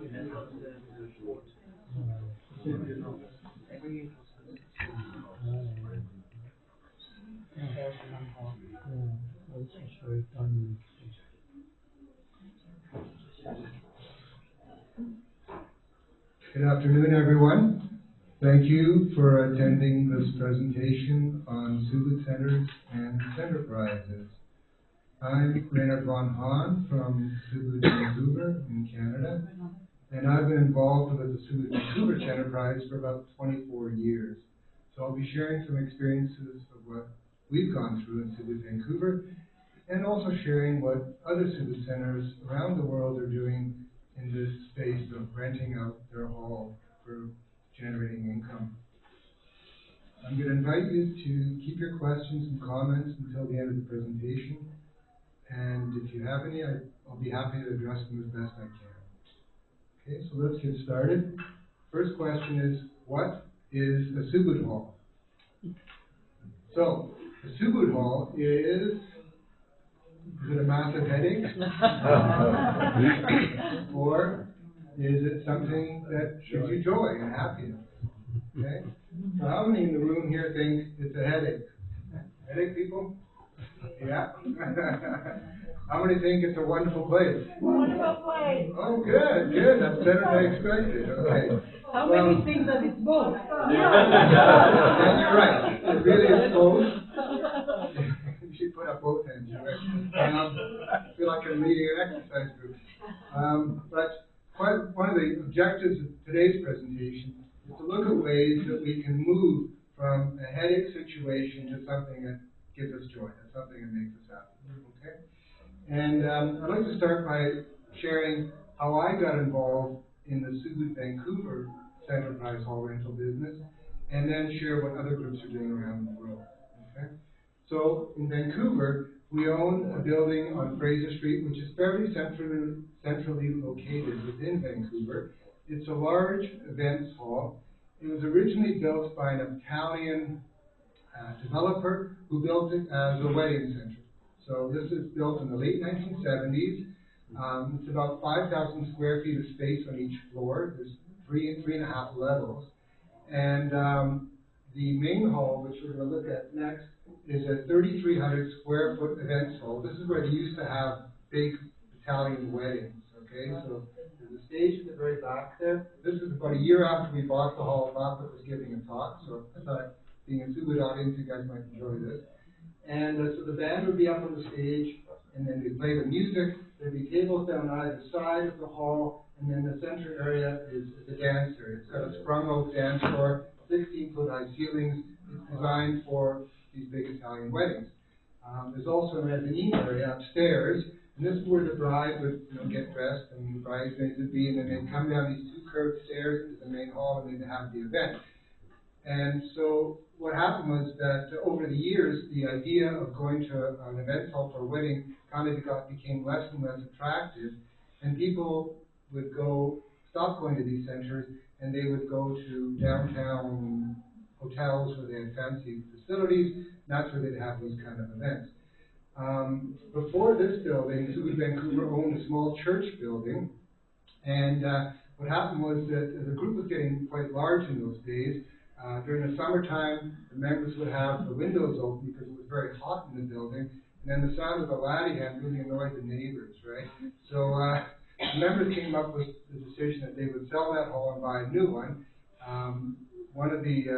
Good afternoon, everyone. Thank you for attending this presentation on Subud Centers and Centerprises. I'm Raynard von Hahn from Subud, Vancouver in Canada, and I've been involved with the Subud Vancouver Enterprise for about 24 years. So I'll be sharing some experiences of what we've gone through in Subud, Vancouver, and also sharing what other Subud centers around the world are doing in this space of renting out their hall for generating income. I'm going to invite you to keep your questions and comments until the end of the presentation, and if you have any, I'll be happy to address them as best I can. Okay, so let's get started. First question is, what is a Subud hall? So, a Subud hall is it a massive headache? Or is it something that gives you joy and happiness? Okay? So how many in the room here think it's a headache? Headache, people? Yeah? How many think it's a wonderful place? Wonderful place. Oh, good, good. That's better than I expected. Okay. How many think that it's both? That's right. It really is both. You should put up both hands. I feel like I'm leading an exercise group. But one of the objectives of today's presentation is to look at ways that we can move from a headache situation to something that gives us joy, that's something that makes us happy. Okay? And I'd like to start by sharing how I got involved in the Subud Vancouver Centerprise hall rental business, and then share what other groups are doing around the world. Okay? So in Vancouver, we own a building on Fraser Street, which is fairly centrally located within Vancouver. It's a large events hall. It was originally built by an Italian developer who built it as a wedding center. So this is built in the late 1970s. It's about 5,000 square feet of space on each floor. There's three and a half levels. And the main hall, which we're going to look at next, is a 3,300 square foot events hall. This is where they used to have big Italian weddings. Okay, so there's a stage at the very back there. This is about a year after we bought the hall. Buffett was giving a talk, so I thought, being a Subud audience, you guys might enjoy this. And so the band would be up on the stage, and then they'd play the music. There'd be tables down either side of the hall, and then the center area is the dance area. It's got a sprung oak dance floor, 16-foot high ceilings. It's designed for these big Italian weddings. There's also a mezzanine area upstairs, and this is where the bride would get dressed, and the bridesmaids would be, and then they'd come down these two curved stairs into the main hall, and they'd have the event. And so what happened was that over the years, the idea of going to an event hall for a wedding kind of became less and less attractive, and people would stop going to these centers, and they would go to downtown hotels where they had fancy facilities, and that's where they'd have these kind of events. Before this building, Subud Vancouver owned a small church building, and what happened was that the group was getting quite large in those days. During the summertime, the members would have the windows open because it was very hot in the building, and then the sound of the laddie hand really annoyed the neighbors, right? So the members came up with the decision that they would sell that hall and buy a new one. One of the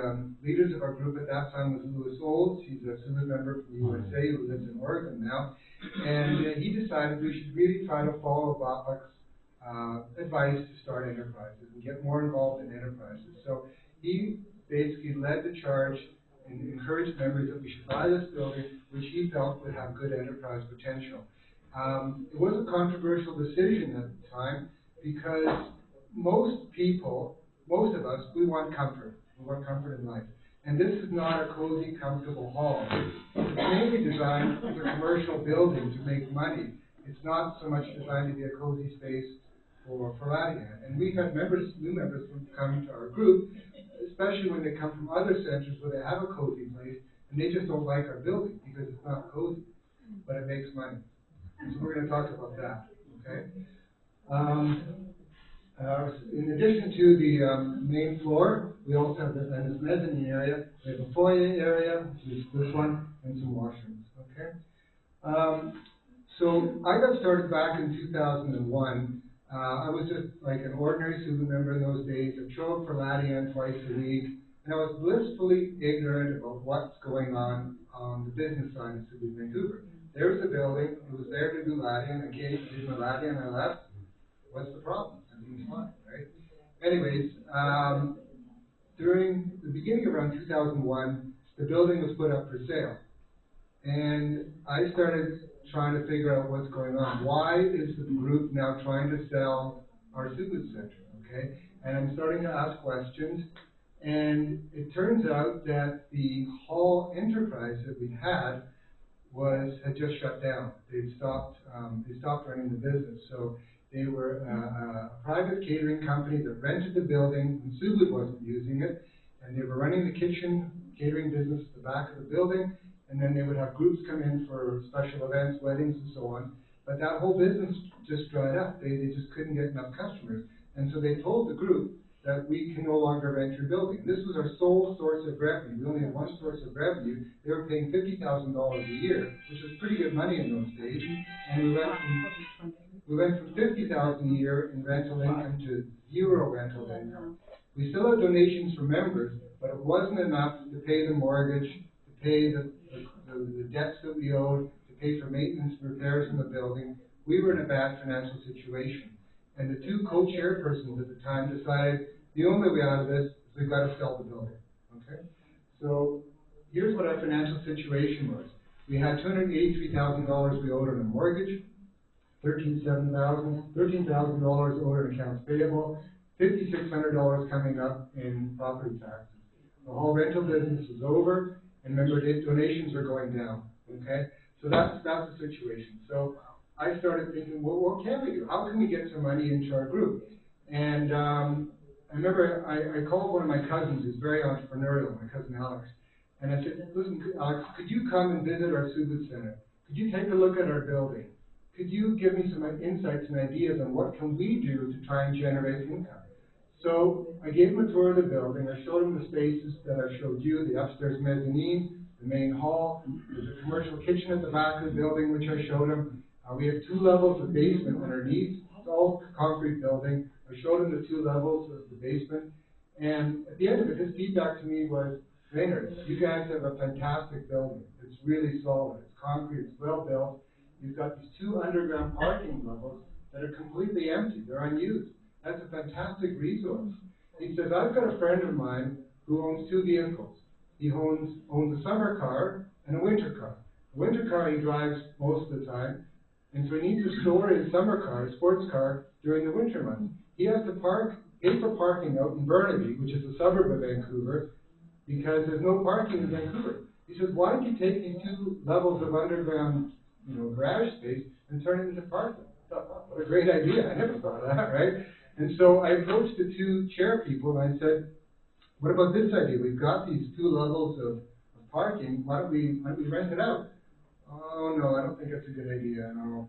leaders of our group at that time was Louis Olds. He's a Subud member from the USA who lives in Oregon now. And he decided we should really try to follow Bapak's advice to start enterprises and get more involved in enterprises. So he basically led the charge and encouraged members that we should buy this building, which he felt would have good enterprise potential. It was a controversial decision at the time because most of us, we want comfort. We want comfort in life. And this is not a cozy, comfortable hall. It's mainly designed as a commercial building to make money. It's not so much designed to be a cozy space for Fatima. And we've had new members come to our group, especially when they come from other centers where they have a cozy place, and they just don't like our building because it's not cozy, but it makes money. And so we're going to talk about that, okay? In addition to the main floor, we also have this mezzanine area. We have a foyer area, which is this one, and some washrooms. Okay. So I got started back in 2001. I was just like an ordinary Subud member in those days. I'd show up for Latian twice a week, and I was blissfully ignorant about what's going on the business side of Subud, Vancouver. There was a building. It was there to do Latian. I came, did my Latian, I left. What's the problem? Everything's fine, right? Anyways, during the beginning around 2001, the building was put up for sale. And I started trying to figure out what's going on. Why is the group now trying to sell our Subud Center, okay? And I'm starting to ask questions. And it turns out that the Hall enterprise that we had had just shut down. They stopped running the business. So they were a private catering company that rented the building, and Subud wasn't using it, and they were running the kitchen catering business at the back of the building, and then they would have groups come in for special events, weddings, and so on. But that whole business just dried up. They just couldn't get enough customers. And so they told the group that we can no longer rent your building. This was our sole source of revenue. We only had one source of revenue. They were paying $50,000 a year, which was pretty good money in those days. And we went from $50,000 a year in rental income to zero rental income. We still had donations from members, but it wasn't enough to pay the mortgage, to pay the debts that we owed, to pay for maintenance and repairs in the building. We were in a bad financial situation. And the two co-chairpersons at the time decided the only way out of this is we've got to sell the building. Okay? So here's what our financial situation was. We had $283,000 we owed on a mortgage, $13,000 owed in accounts payable, $5,600 coming up in property taxes. The whole rental business was over, and remember, donations are going down. Okay, so that's the situation. So I started thinking, well, what can we do? How can we get some money into our group? And I remember I called one of my cousins who's very entrepreneurial, my cousin Alex, and I said, listen, Alex, could you come and visit our Subud Center? Could you take a look at our building? Could you give me some insights and ideas on what can we do to try and generate income? So I gave him a tour of the building. I showed him the spaces that I showed you, the upstairs mezzanine, the main hall. There's a commercial kitchen at the back of the building, which I showed him. We have 2 levels of basement underneath. It's all concrete building. I showed him the 2 levels of the basement. And at the end of it, his feedback to me was, Raynard, you guys have a fantastic building. It's really solid. It's concrete. It's well built. You've got these 2 underground parking levels that are completely empty. They're unused. That's a fantastic resource. He says, I've got a friend of mine who owns 2 vehicles. He owns a summer car and a winter car. The winter car he drives most of the time, and so he needs to store his summer car, his sports car, during the winter months. He has to pay for parking out in Burnaby, which is a suburb of Vancouver, because there's no parking in Vancouver. He says, why don't you take these 2 levels of underground, garage space and turn it into parking? I thought, what a great idea. I never thought of that, right? And so I approached the 2 chair people and I said, what about this idea? We've got these 2 levels of parking. Why don't we rent it out? Oh, no, I don't think that's a good idea. No.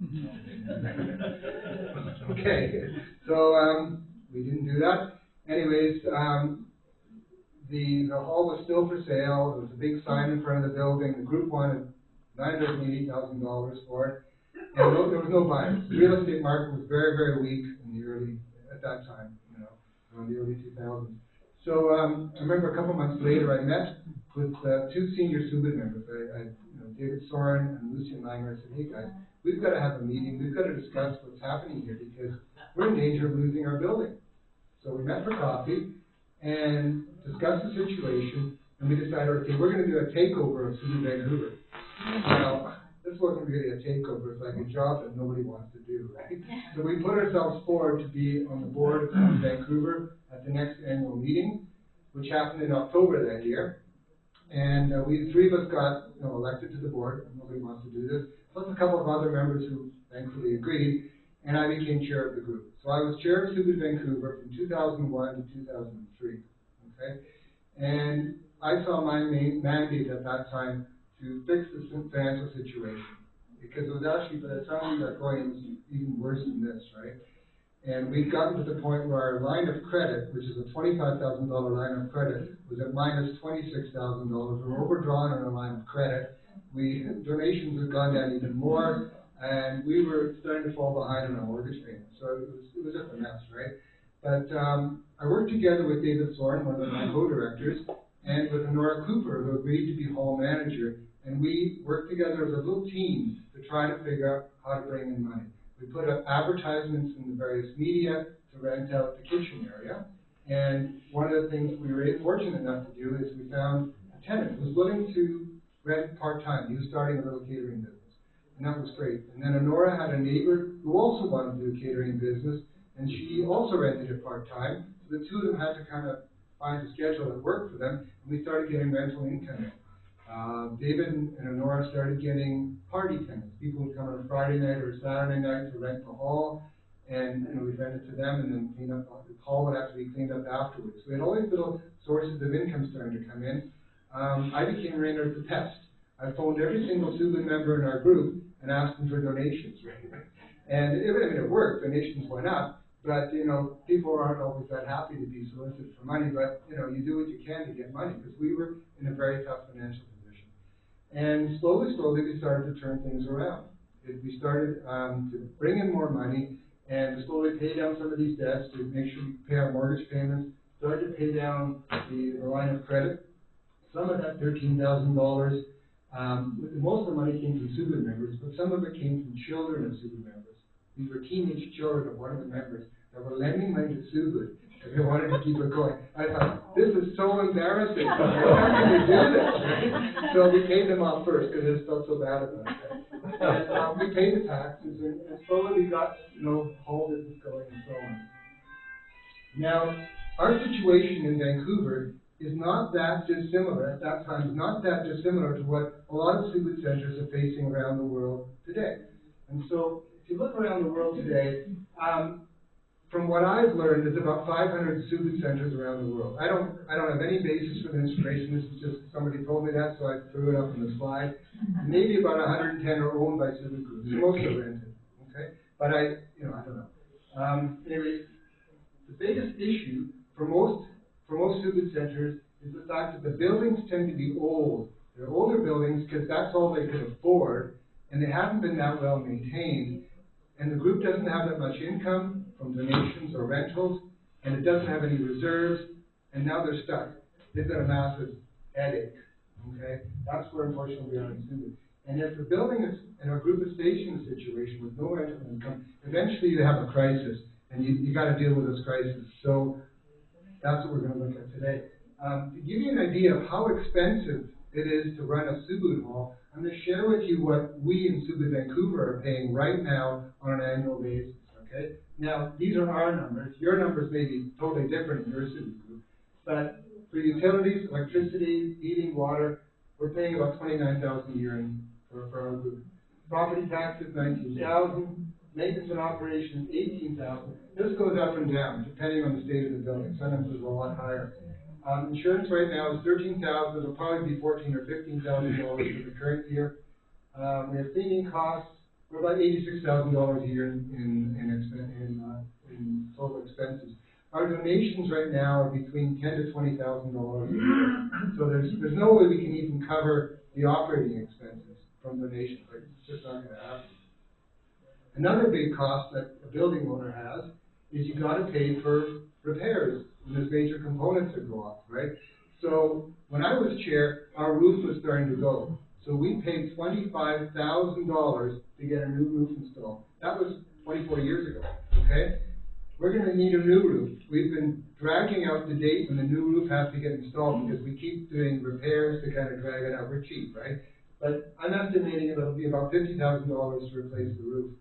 Okay. So we didn't do that. Anyways, the hall was still for sale. There was a big sign in front of the building. The group wanted $980,000 for it. And there was no buyers. The real estate market was very, very weak at that time, around the early 2000s. So I remember a couple months later, I met with 2 senior Subud members. David Soren and Lucien Langer. I said, hey guys, we've got to have a meeting. We've got to discuss what's happening here because we're in danger of losing our building. So we met for coffee and discussed the situation, and we decided, okay, we're going to do a takeover of Subud Vancouver. Now, this wasn't really a takeover. It's like a job that nobody wants to do, right? So we put ourselves forward to be on the board of Subud Vancouver at the next annual meeting, which happened in October that year. And we 3 of us got elected to the board. Nobody wants to do this. Plus a couple of other members who thankfully agreed, and I became chair of the group. So I was chair of Subud Vancouver from 2001 to 2003. Okay, and I saw my main mandate at that time to fix the financial situation, because it was actually, by the time we got going, it was even worse than this, right? And we've gotten to the point where our line of credit, which is a $25,000 line of credit, was at minus $26,000. We're overdrawn on our line of credit. Donations have gone down even more, and we were starting to fall behind on our mortgage payments. So it was just a mess, right? But I worked together with David Soren, one of my co-directors, and with Nora Cooper, who agreed to be hall manager, and we worked together as a little team to try to figure out how to bring in money. We put up advertisements in the various media to rent out the kitchen area, and one of the things we were fortunate enough to do is we found a tenant who was willing to rent part-time. He was starting a little catering business, and that was great. And then Honora had a neighbor who also wanted to do a catering business, and she also rented it part-time. So the two of them had to kind of find a schedule that worked for them, and we started getting rental income in. David and Honora started getting party tenants. People would come on a Friday night or a Saturday night to rent the hall, and we'd rent it to them, and then clean up. The hall would have to be cleaned up afterwards. So we had all these little sources of income starting to come in. I became Raynard the Pest. I phoned every single Subud member in our group and asked them for donations, right? And it worked. Donations went up, but people aren't always that happy to be solicited for money. But you do what you can to get money, because we were in a very tough financial position. And slowly, we started to turn things around. We started to bring in more money and to slowly pay down some of these debts to make sure we pay our mortgage payments, started to pay down the line of credit. Some of that $13,000, most of the money came from Subud members, but some of it came from children of Subud members. These were teenage children of one of the members that were lending money to Subud because they wanted to keep it going. I thought, this is so embarrassing. How can we do this? Right? So we paid them off first because they felt so bad about it. And we paid the taxes, and slowly we got whole business going and so on. Now, our situation in Vancouver is not that dissimilar, at that time, is not that dissimilar to what a lot of Subud centers are facing around the world today. And so, if you look around the world today, from what I've learned, there's about 500 Subud centers around the world. I don't have any basis for the information. This is just somebody told me that, so I threw it up on the slide. Maybe about 110 are owned by Subud groups. Most are rented, okay? But I don't know. Anyway, the biggest issue for most Subud centers is the fact that the buildings tend to be old. They're older buildings because that's all they could afford, and they haven't been that well maintained. And the group doesn't have that much income from donations or rentals, and it doesn't have any reserves, and now they're stuck. They've got a massive headache, okay? That's where, unfortunately, we are in Subud. And if the building is in a group of stations situation with no rental income, eventually you have a crisis, and you got to deal with this crisis. So that's what we're going to look at today. To give you an idea of how expensive it is to run a Subud hall, I'm going to share with you what we in Subud Vancouver are paying right now on an annual basis, okay? Now, these are our numbers. Your numbers may be totally different in your Subud group. But for utilities, electricity, heating, water, we're paying about $29,000 a year for our group. Property taxes, $19,000. Maintenance and operations, $18,000. This goes up and down depending on the state of the building. Sometimes it's a lot higher. Insurance right now is $13,000. It'll probably be $14,000 or $15,000 for the current year. We have cleaning costs. We're about $86,000 a year in total expenses. Our donations right now are between $10,000 to $20,000 a year. So there's no way we can even cover the operating expenses from donations. Like, it's just not going to happen. Another big cost that a building owner has is you got to pay for repairs when there's major components that go off, right? So when I was chair, our roof was starting to go. So we paid $25,000 to get a new roof installed. That was 24 years ago, okay? We're going to need a new roof. We've been dragging out the date when the new roof has to get installed because we keep doing repairs to kind of drag it out. We're cheap, right? But I'm estimating it'll be about $50,000 to replace the roof.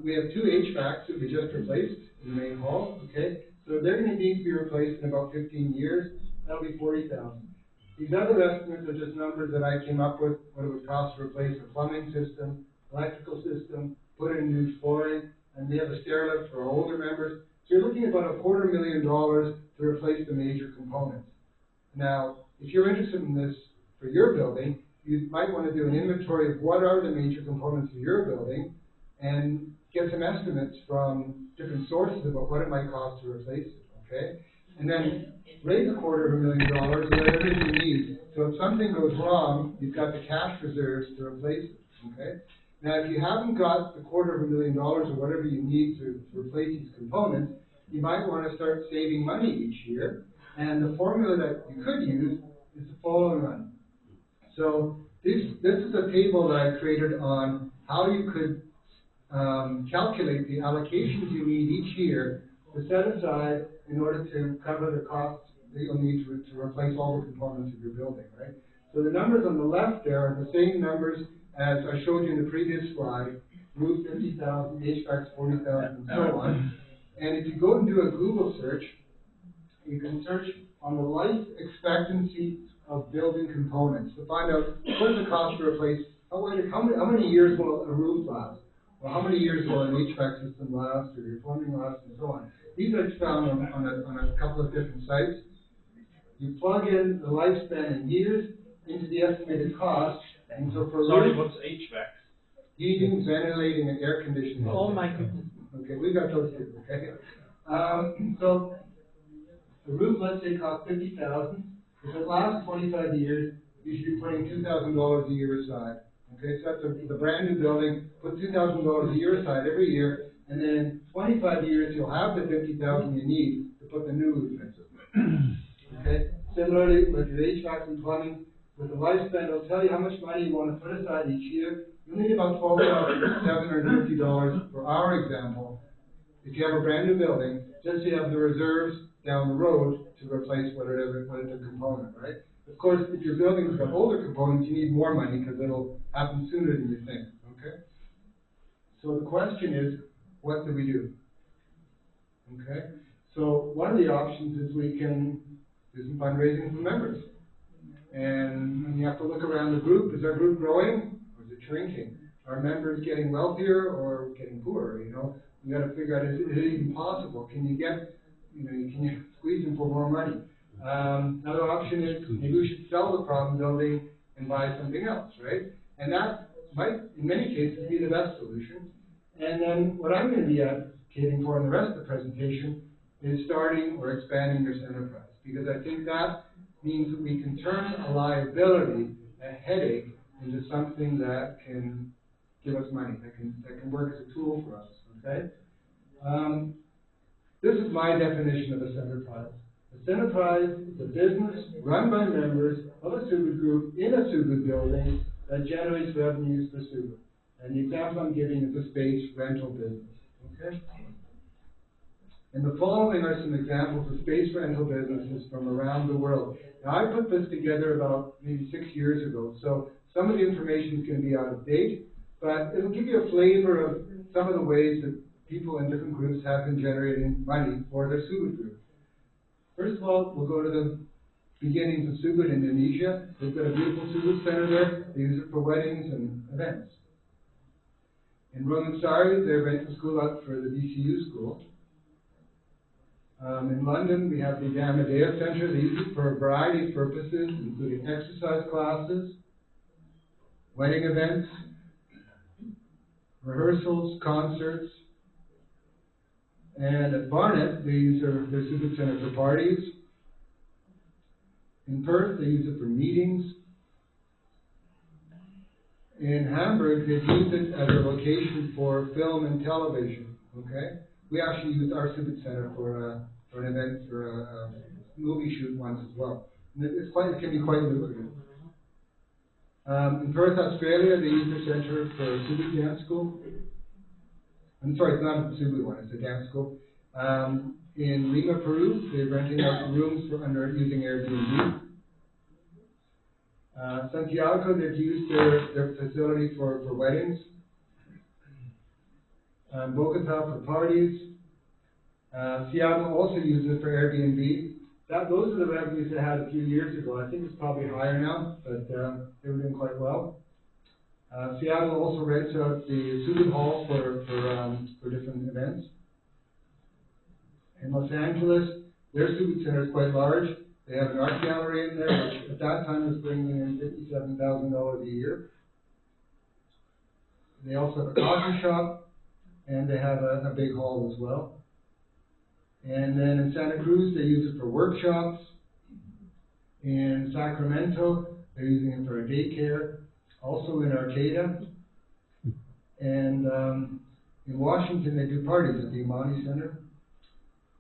We have two HVACs that we just replaced in the main hall, okay? So they're going to need to be replaced in about 15 years. That'll be $40,000. These other estimates are just numbers that I came up with, what it would cost to replace a plumbing system, electrical system, put in new flooring, and we have a stair lift for our older members. So you're looking at about $250,000 to replace the major components. Now, if you're interested in this for your building, you might want to do an inventory of what are the major components of your building, and get some estimates from different sources about what it might cost to replace it, okay? And then raise $250,000, whatever you need. So if something goes wrong, you've got the cash reserves to replace it, okay? Now, if you haven't got the $250,000 or whatever you need to replace these components, you might want to start saving money each year. And the formula that you could use is the following one. So this is a table that I created on how you could calculate the allocations you need each year to set aside in order to cover the costs that you'll need to replace all the components of your building, right? So the numbers on the left there are the same numbers as I showed you in the previous slide. Roof 50,000, HVAC 40,000, and so on. And if you go and do a Google search, you can search on the life expectancy of building components to find out what is the cost to replace, how many years will a roof last, or how many years will an HVAC system last, or your plumbing last, and so on. These are found on a couple of different sites. You plug in the lifespan in years into the estimated cost, and so for Sorry, what's HVAC? Heating, ventilating, and air conditioning. Oh my goodness. Okay, we got those two, okay? So the roof, let's say, costs $50,000. If it lasts 25 years, you should be putting $2,000 a year aside. Okay, so that's a brand new building. Put $2,000 a year aside every year, and then in 25 years you'll have the $50,000 you need to put the new roof in. Okay. Similarly, with your HVAC and plumbing, with the lifespan, it'll tell you how much money you want to put aside each year. You'll need about $12,750 for our example. If you have a brand new building, just so you have the reserves down the road to replace whatever the component, right? Of course, if your building's got older components, you need more money because it'll happen sooner than you think, okay? So the question is, what do we do? Okay? So one of the options is we can do some fundraising for members. And you have to look around the group. Is our group growing or is it shrinking? Are members getting wealthier or getting poorer, you know? You got to figure out, is it even possible? Can you get, can you squeeze them for more money? Another option is maybe we should sell the problem building and buy something else, right? And that might, in many cases, be the best solution. And then what I'm going to be advocating for in the rest of the presentation is starting or expanding your Centerprise, because I think that means that we can turn a liability, a headache, into something that can give us money, that can work as a tool for us, okay? This is my definition of a Centerprise. A Centerprise is a business run by members of a Subud group in a Subud building that generates revenues for Subud. And the example I'm giving is a space rental business, okay? And the following are some examples of space rental businesses from around the world. Now, I put this together about maybe 6 years ago, so some of the information is going to be out of date, but it'll give you a flavor of some of the ways that people in different groups have been generating money for their Subud group. First of all, we'll go to the beginnings of Subud, Indonesia. They've got a beautiful Subud center there. They use it for weddings and events. In Romansari, they rent the school out for the DCU school. In London, we have the Gamadea Center. They use it for a variety of purposes, including exercise classes, wedding events, rehearsals, concerts. And at Barnet, they use their Subud Center for parties. In Perth, they use it for meetings. In Hamburg, they've used it as a location for film and television, okay? We actually used our Subud Center for an event, for a movie shoot once as well. And it can be quite lucrative. In Perth, Australia, they use their center for a Subud dance school. I'm sorry, it's not a Subud one, it's a dance school. In Lima, Peru, they're renting out rooms using Airbnb. Santiago, they've used their facility for weddings. Bogota for parties. Seattle also uses it for Airbnb. Those are the revenues they had a few years ago. I think it's probably higher now, but they were doing quite well. Seattle also rents out the Subud Hall for different events. In Los Angeles, their Subud Center is quite large. They have an art gallery in there, which at that time was bringing in $57,000 a year. They also have a coffee shop, and they have a big hall as well. And then in Santa Cruz, they use it for workshops. In Sacramento, they're using it for a daycare. Also in Arcata. And in Washington, they do parties at the Imani Center.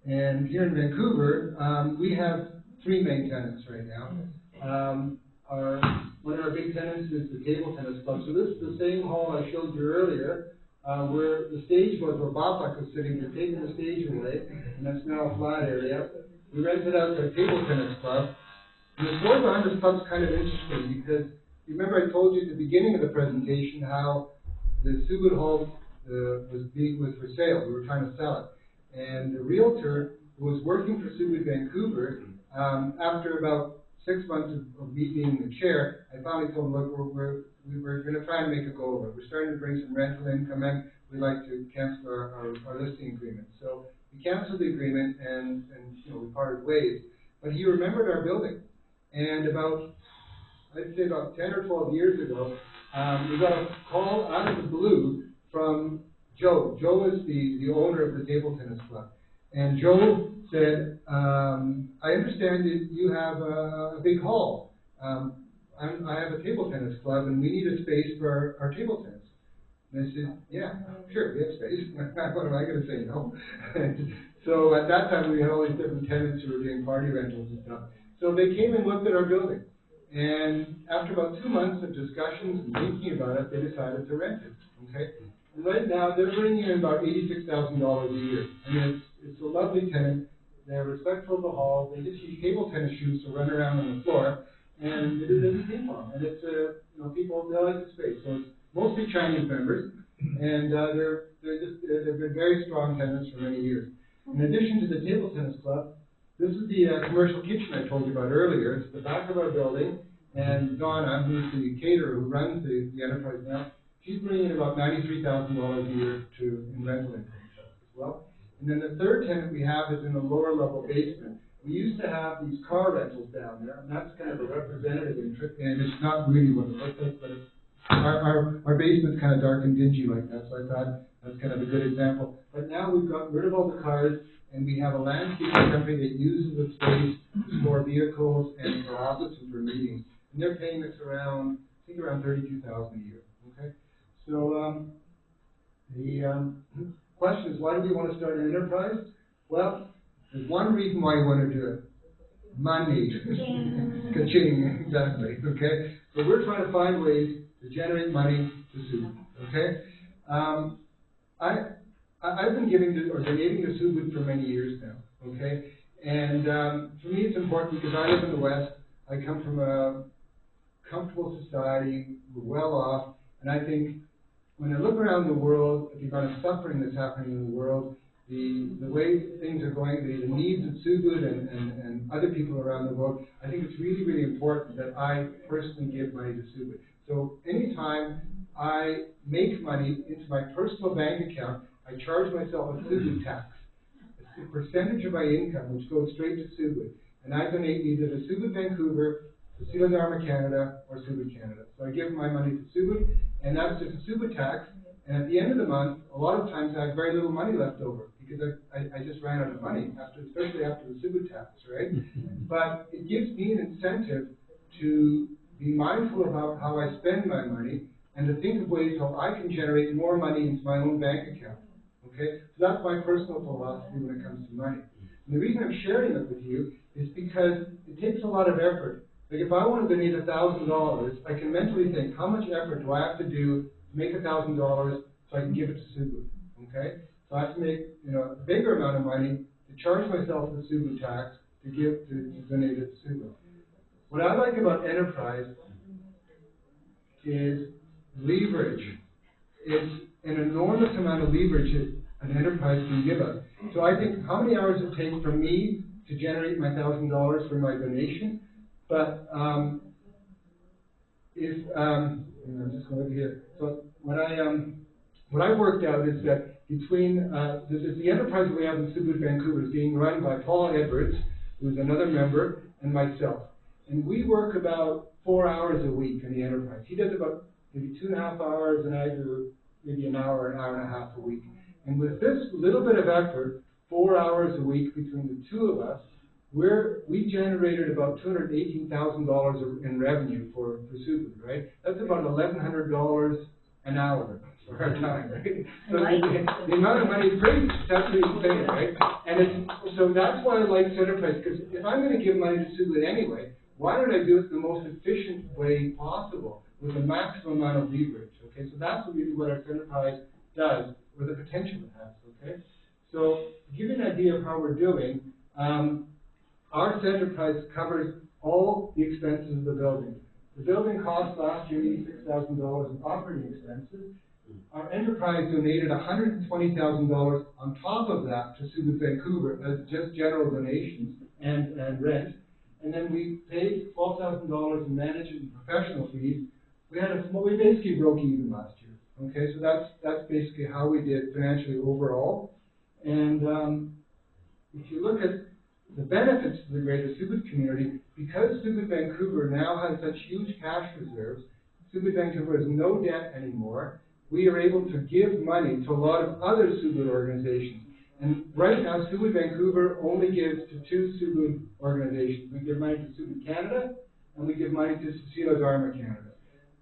And here in Vancouver, we have 3 main tenants right now. One of our big tenants is the Table Tennis Club. So this is the same hall I showed you earlier, where the stage was, where Bapak was sitting. They're taking the stage away, and that's now a flat area. We rented out the Table Tennis Club. And the story behind this club is kind of interesting because you remember I told you at the beginning of the presentation how the Subud hall was for sale. We were trying to sell it. And the realtor who was working for Subud Vancouver, after about 6 months of me being the chair, I finally told him, look, we were going to try and make a go of it. We're starting to bring some rental income in. We'd like to cancel our listing agreement. So we canceled the agreement and we parted ways. But he remembered our building. And I'd say about 10 or 12 years ago, we got a call out of the blue from Joe. Joe is the owner of the Table Tennis Club. And Joe said, I understand that you have a big hall. I have a table tennis club and we need a space for our table tennis. And I said, yeah, sure, we have space. What am I going to say no? So at that time we had all these different tenants who were doing party rentals and stuff. So they came and looked at our building. And after about 2 months of discussions and thinking about it, they decided to rent it. Okay? And right now they're bringing in about $86,000 a year. I mean, it's a lovely tenant. They're respectful of the hall. They just use table tennis shoes to run around on the floor, and it is ping pong. And it's people, they like the space. So it's mostly Chinese members, and they've been very strong tenants for many years. In addition to the table tennis club, this is the commercial kitchen I told you about earlier. It's the back of our building, and Donna, who's the caterer who runs the enterprise now, she's bringing in about $93,000 a year in rental income as well. And then the third tenant we have is in the lower level basement. We used to have these car rentals down there, and that's kind of a representative interest, and it's not really what it looks like, but our basement's kind of dark and dingy like that, so I thought that's kind of a good example. But now we've got rid of all the cars, and we have a landscaping company that uses the space to store vehicles and for office and for meetings. And they're paying us around $32,000 a year. Okay, so the question is, why do we want to start an enterprise? Well, there's one reason why you want to do it. Money. Ka-ching, exactly. Okay? So we're trying to find ways to generate money to Subud. Okay? I've been donating to Subud for many years now. Okay? And for me it's important because I live in the West. I come from a comfortable society. We're well off. And I think when I look around the world, at the amount of suffering that's happening in the world, the way things are going, the needs of Subud and other people around the world, I think it's really, really important that I personally give money to Subud. So anytime I make money into my personal bank account, I charge myself a Subud tax. It's a percentage of my income which goes straight to Subud. And I donate either to Subud Vancouver, to Sila Dharma Canada, or Subud Canada. So I give my money to Subud, and that's just a Subud tax. And at the end of the month, a lot of times I have very little money left over because I just ran out of money, especially after the Subud tax, right? But it gives me an incentive to be mindful about how I spend my money and to think of ways how I can generate more money into my own bank account. Okay? So that's my personal philosophy when it comes to money. And the reason I'm sharing it with you is because it takes a lot of effort. Like if I want to donate $1,000, I can mentally think, how much effort do I have to do to make $1,000 so I can give it to Subud? Okay? So I have to make a bigger amount of money to charge myself the Subud tax to donate it to Subud. What I like about enterprise is leverage. It's an enormous amount of leverage that an enterprise can give us. So I think how many hours it takes for me to generate my $1,000 for my donation, but I'm just going over here. So what I worked out is that between the enterprise that we have in Subud, Vancouver is being run by Paul Edwards, who's another member, and myself. And we work about 4 hours a week in the enterprise. He does about maybe 2.5 hours, and I do maybe an hour and a half a week. And with this little bit of effort, 4 hours a week between the two of us, we generated about $218,000 in revenue for Subud, right? That's about $1,100 an hour for our time, right? So the amount of money is crazy. It's absolutely insane, right? And so that's why I like Centerprises, because if I'm going to give money to Subud anyway, why don't I do it the most efficient way possible with the maximum amount of leverage? Okay, so that's really what our Centerprise does, or the potential it has. Okay, so to give you an idea of how we're doing, our Centerprise covers all the expenses of the building. The building cost last year $86,000 in operating expenses. Our enterprise donated $120,000 on top of that to Subud Vancouver as just general donations and rent. And then we paid $12,000 in management and professional fees. We basically broke even last year. Okay, so that's basically how we did financially overall. And if you look at the benefits to the greater Subud community, because Subud Vancouver now has such huge cash reserves, Subud Vancouver has no debt anymore. We are able to give money to a lot of other Subud organizations. And right now, Subud Vancouver only gives to 2 Subud organizations. We give money to Subud Canada, and we give money to Cecilia Dharma Canada.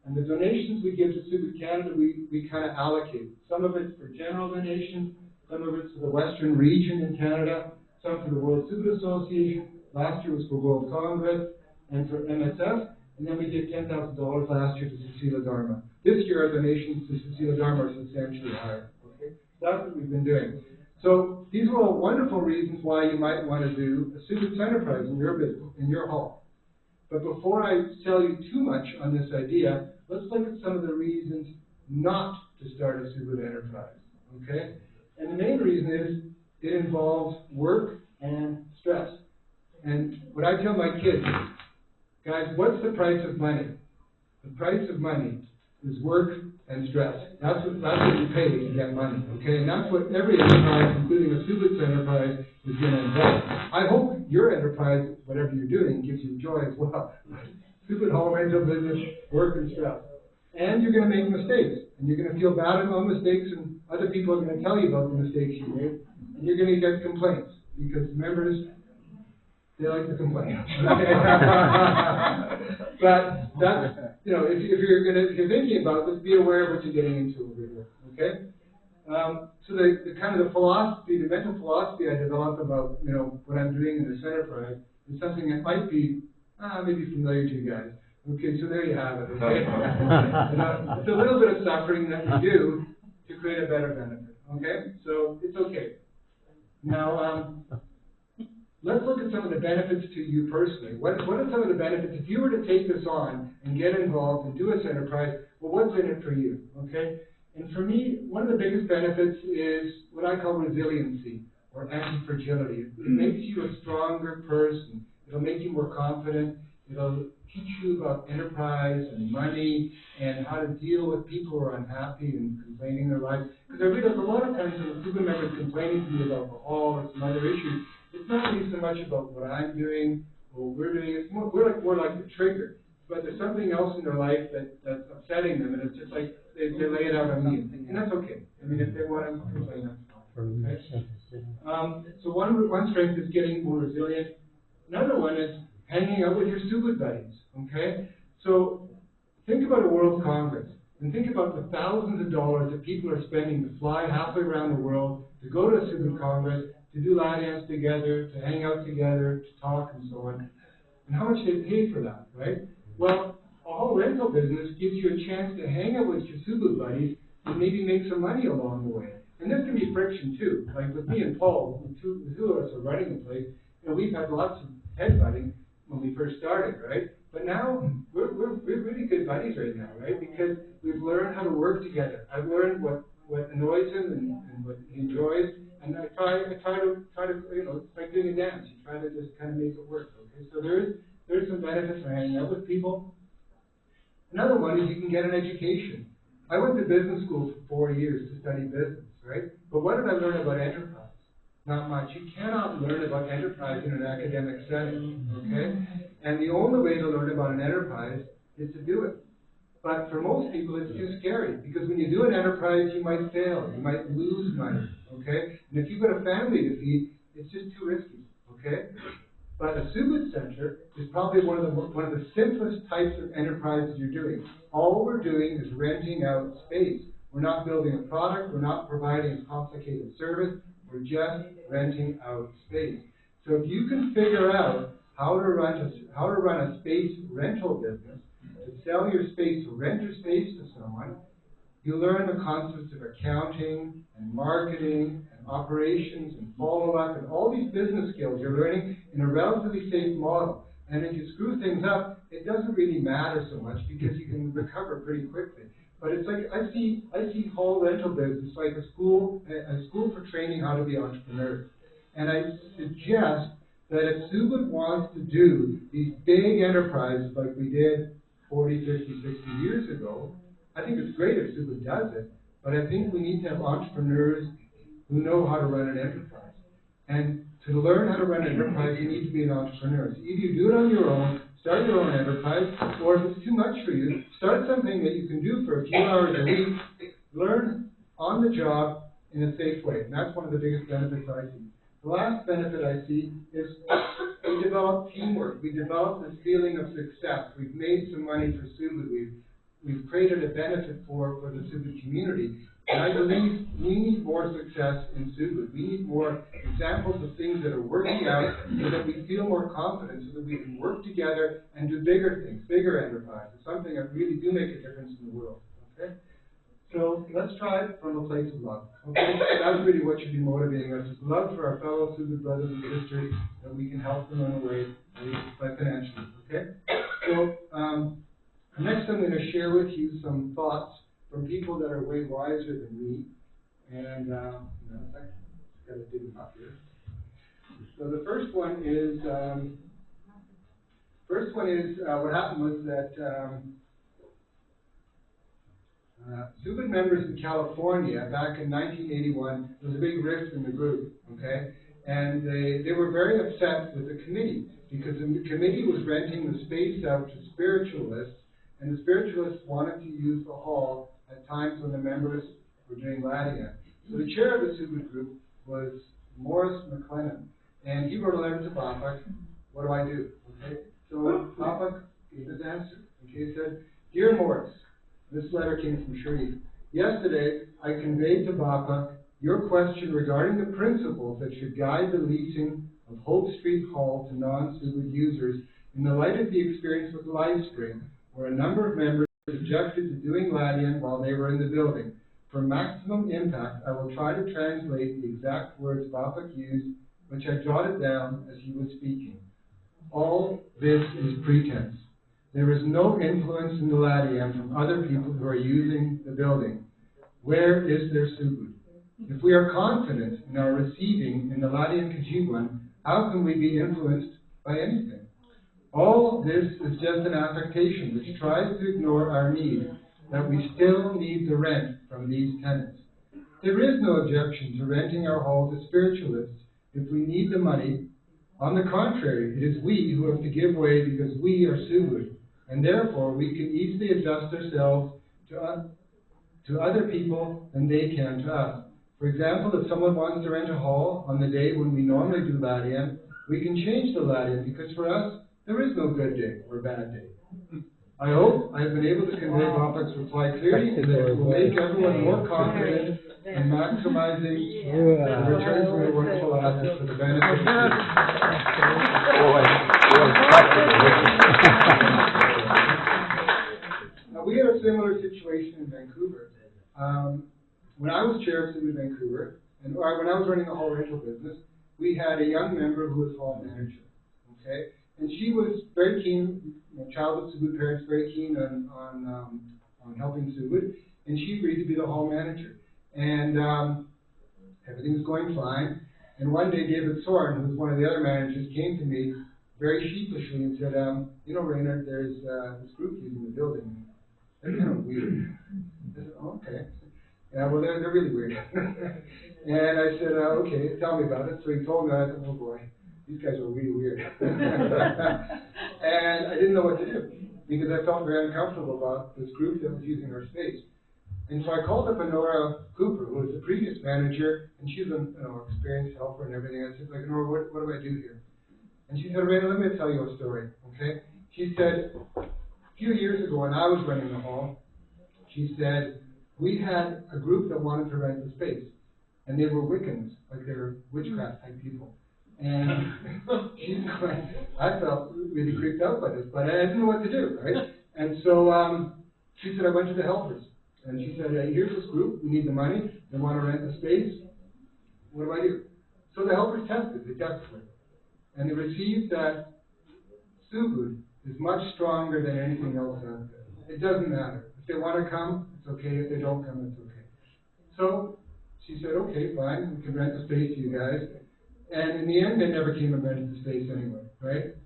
And the donations we give to Subud Canada, we kind of allocate. Some of it's for general donations, some of it's for the Western region in Canada, some for the World Subud Association. Last year was for World Congress and for MSF. And then we did $10,000 last year to Cecilia Dharma. This year, our donations to Cecilia Dharma are substantially higher. Okay, that's what we've been doing. So these are all wonderful reasons why you might want to do a Subud Centerprise in your business, in your hall. But before I tell you too much on this idea, let's look at some of the reasons not to start a Subud enterprise. Okay, and the main reason is it involves work and stress. And what I tell my kids, guys, what's the price of money? The price of money is work and stress. That's what you pay to get money, okay? And that's what every enterprise, including a Subud enterprise, is going to involve. I hope your enterprise, whatever you're doing, gives you joy as well. Subud home rental business, work and stress. And you're going to make mistakes. And you're going to feel bad about mistakes, and other people are going to tell you about the mistakes you made. And you're going to get complaints, because members, they like to complain. But that's, if you're thinking about this, be aware of what you're getting into over here, okay? So the kind of the mental philosophy I developed about, what I'm doing in the Centerprise is something that might be maybe familiar to you guys. Okay, so there you have it, okay? It's a little bit of suffering that we do to create a better benefit, okay? So it's okay. Now, let's look at some of the benefits to you personally. What are some of the benefits? If you were to take this on and get involved and do a Centerprise, well, what's in it for you, okay? And for me, one of the biggest benefits is what I call resiliency or anti-fragility. It makes you a stronger person. It'll make you more confident. It'll teach you about enterprise and money and how to deal with people who are unhappy and complaining their lives. Because I realize a lot of times when Subud members complaining to me about alcohol or some other issues, it's not really so much about what I'm doing or what we're doing. It's more like the trigger. But there's something else in their life that's upsetting them, and it's just like they lay it out on me. And that's okay. I mean, if they want to complain, that's fine. Okay? So one strength is getting more resilient. Another one is hanging out with your Subud buddies. Okay? So think about a World Congress, and think about the thousands of dollars that people are spending to fly halfway around the world, to go to a Subud Congress, to do line together, to hang out together, to talk and so on. And how much they pay for that, right? Well, a whole rental business gives you a chance to hang out with your Subud buddies and maybe make some money along the way. And this can be friction too. Like with me and Paul, the two of us are running the place, we've had lots of headbutting when we first started, right? But now we're really good buddies right now, right? Because we've learned how to work together. I've learned what annoys him and what he enjoys. And I try to, it's like doing a dance. You try to just kind of make it work, okay? So there's some benefits for hanging out with people. Another one is you can get an education. I went to business school for 4 years to study business, right? But what did I learn about enterprise? Not much. You cannot learn about enterprise in an academic setting, okay? And the only way to learn about an enterprise is to do it. But for most people, it's too scary, because when you do an enterprise, you might fail, you might lose money, okay? And if you've got a family to feed, it's just too risky, okay? But a Subud Center is probably one of the simplest types of enterprises you're doing. All we're doing is renting out space. We're not building a product, we're not providing a complicated service, we're just renting out space. So if you can figure out how to run a space rental business, to sell your space, to rent your space to someone, you learn the concepts of accounting and marketing and operations and follow-up and all these business skills you're learning in a relatively safe model. And if you screw things up, it doesn't really matter so much because you can recover pretty quickly. But it's like I see hall rental business like a school for training how to be entrepreneurs. And I suggest that if Subud wants to do these big enterprises like we did 40, 50, 60 years ago, I think it's great if Subud does it, but I think we need to have entrepreneurs who know how to run an enterprise. And to learn how to run an enterprise, you need to be an entrepreneur. So either you do it on your own, start your own enterprise, or if it's too much for you, start something that you can do for a few hours a week, learn on the job in a safe way. And that's one of the biggest benefits I see. The last benefit I see is we develop teamwork. We develop this feeling of success. We've made some money for Subud. We've created a benefit for the Subud community. And I believe we need more success in Subud. We need more examples of things that are working out so that we feel more confident, so that we can work together and do bigger things, bigger enterprises, something that really do make a difference in the world. Okay? So let's try it from a place of love. Okay? That's really what should be motivating us, is love for our fellow Subud brothers and sisters, that we can help them in a way, financially. Okay? So next I'm going to share with you some thoughts from people that are way wiser than me. And I've got to dig them up here. So the first one is what happened was that Subud members in California back in 1981, there was a big rift in the group, okay? And they were very upset with the committee, because the committee was renting the space out to spiritualists, and the spiritualists wanted to use the hall at times when the members were doing Ladia. So the chair of the Subud group was Morris McLennan, and he wrote a letter to Bapak, what do I do? Okay? So Bapak gave his answer. Okay, he said, Dear Morris, this letter came from Sharif. Yesterday, I conveyed to Bapak your question regarding the principles that should guide the leasing of Hope Street Hall to non-Subud users in the light of the experience with Livespring, where a number of members objected to doing Ladian while they were in the building. For maximum impact, I will try to translate the exact words Bapak used, which I jotted down as he was speaking. All this is pretense. There is no influence in the Ladian from other people who are using the building. Where is their Subud? If we are confident in our receiving in the Ladian Kajiwan, how can we be influenced by anything? All this is just an affectation which tries to ignore our need, that we still need the rent from these tenants. There is no objection to renting our hall to spiritualists if we need the money. On the contrary, it is we who have to give way because we are Subud, and therefore we can easily adjust ourselves to other people than they can to us. For example, if someone wants to rent a hall on the day when we normally do Ladian, we can change the Ladian, because for us, there is no good day or bad day. I hope I have been able to convey Bapak's reply clearly, and that it will make everyone more confident in maximizing the return from your wonderful assets for the benefit of Now, we had a similar situation in Vancouver. When I was chair of Subud Vancouver, or when I was running the hall rental business, we had a young member who was hall manager. Okay? And she was very keen, child of Subud parents, very keen on helping Subud, and she agreed to be the hall manager. And everything was going fine. And one day, David Soren, who was one of the other managers, came to me very sheepishly and said, Raynard, there's this group using the building. They're kind of weird. I said, oh, okay. Yeah, well, they're really weird. And I said, okay, tell me about it. So he told me, I said, oh boy, these guys are really weird. And I didn't know what to do, because I felt very uncomfortable about this group that was using our space. And so I called up Honora Cooper, who was the previous manager, and she's an experienced helper and everything. I said, like, Honora, what do I do here? And she said, Raina, let me tell you a story, okay? She said, a few years ago when I was running the hall, she said, we had a group that wanted to rent the space, and they were Wiccans, like they were witchcraft type people. And she's going, I felt really creeped out by this, but I didn't know what to do, right? And so she said, I went to the helpers. And she said, hey, here's this group, we need the money, they want to rent the space, what do I do? So the helpers tested it. And they received that Subud is much stronger than anything else out there. It doesn't matter. If they want to come, it's okay. If they don't come, it's okay. So she said, okay, fine, we can rent the space to you guys. And in the end, they never came and rented the space anyway, right?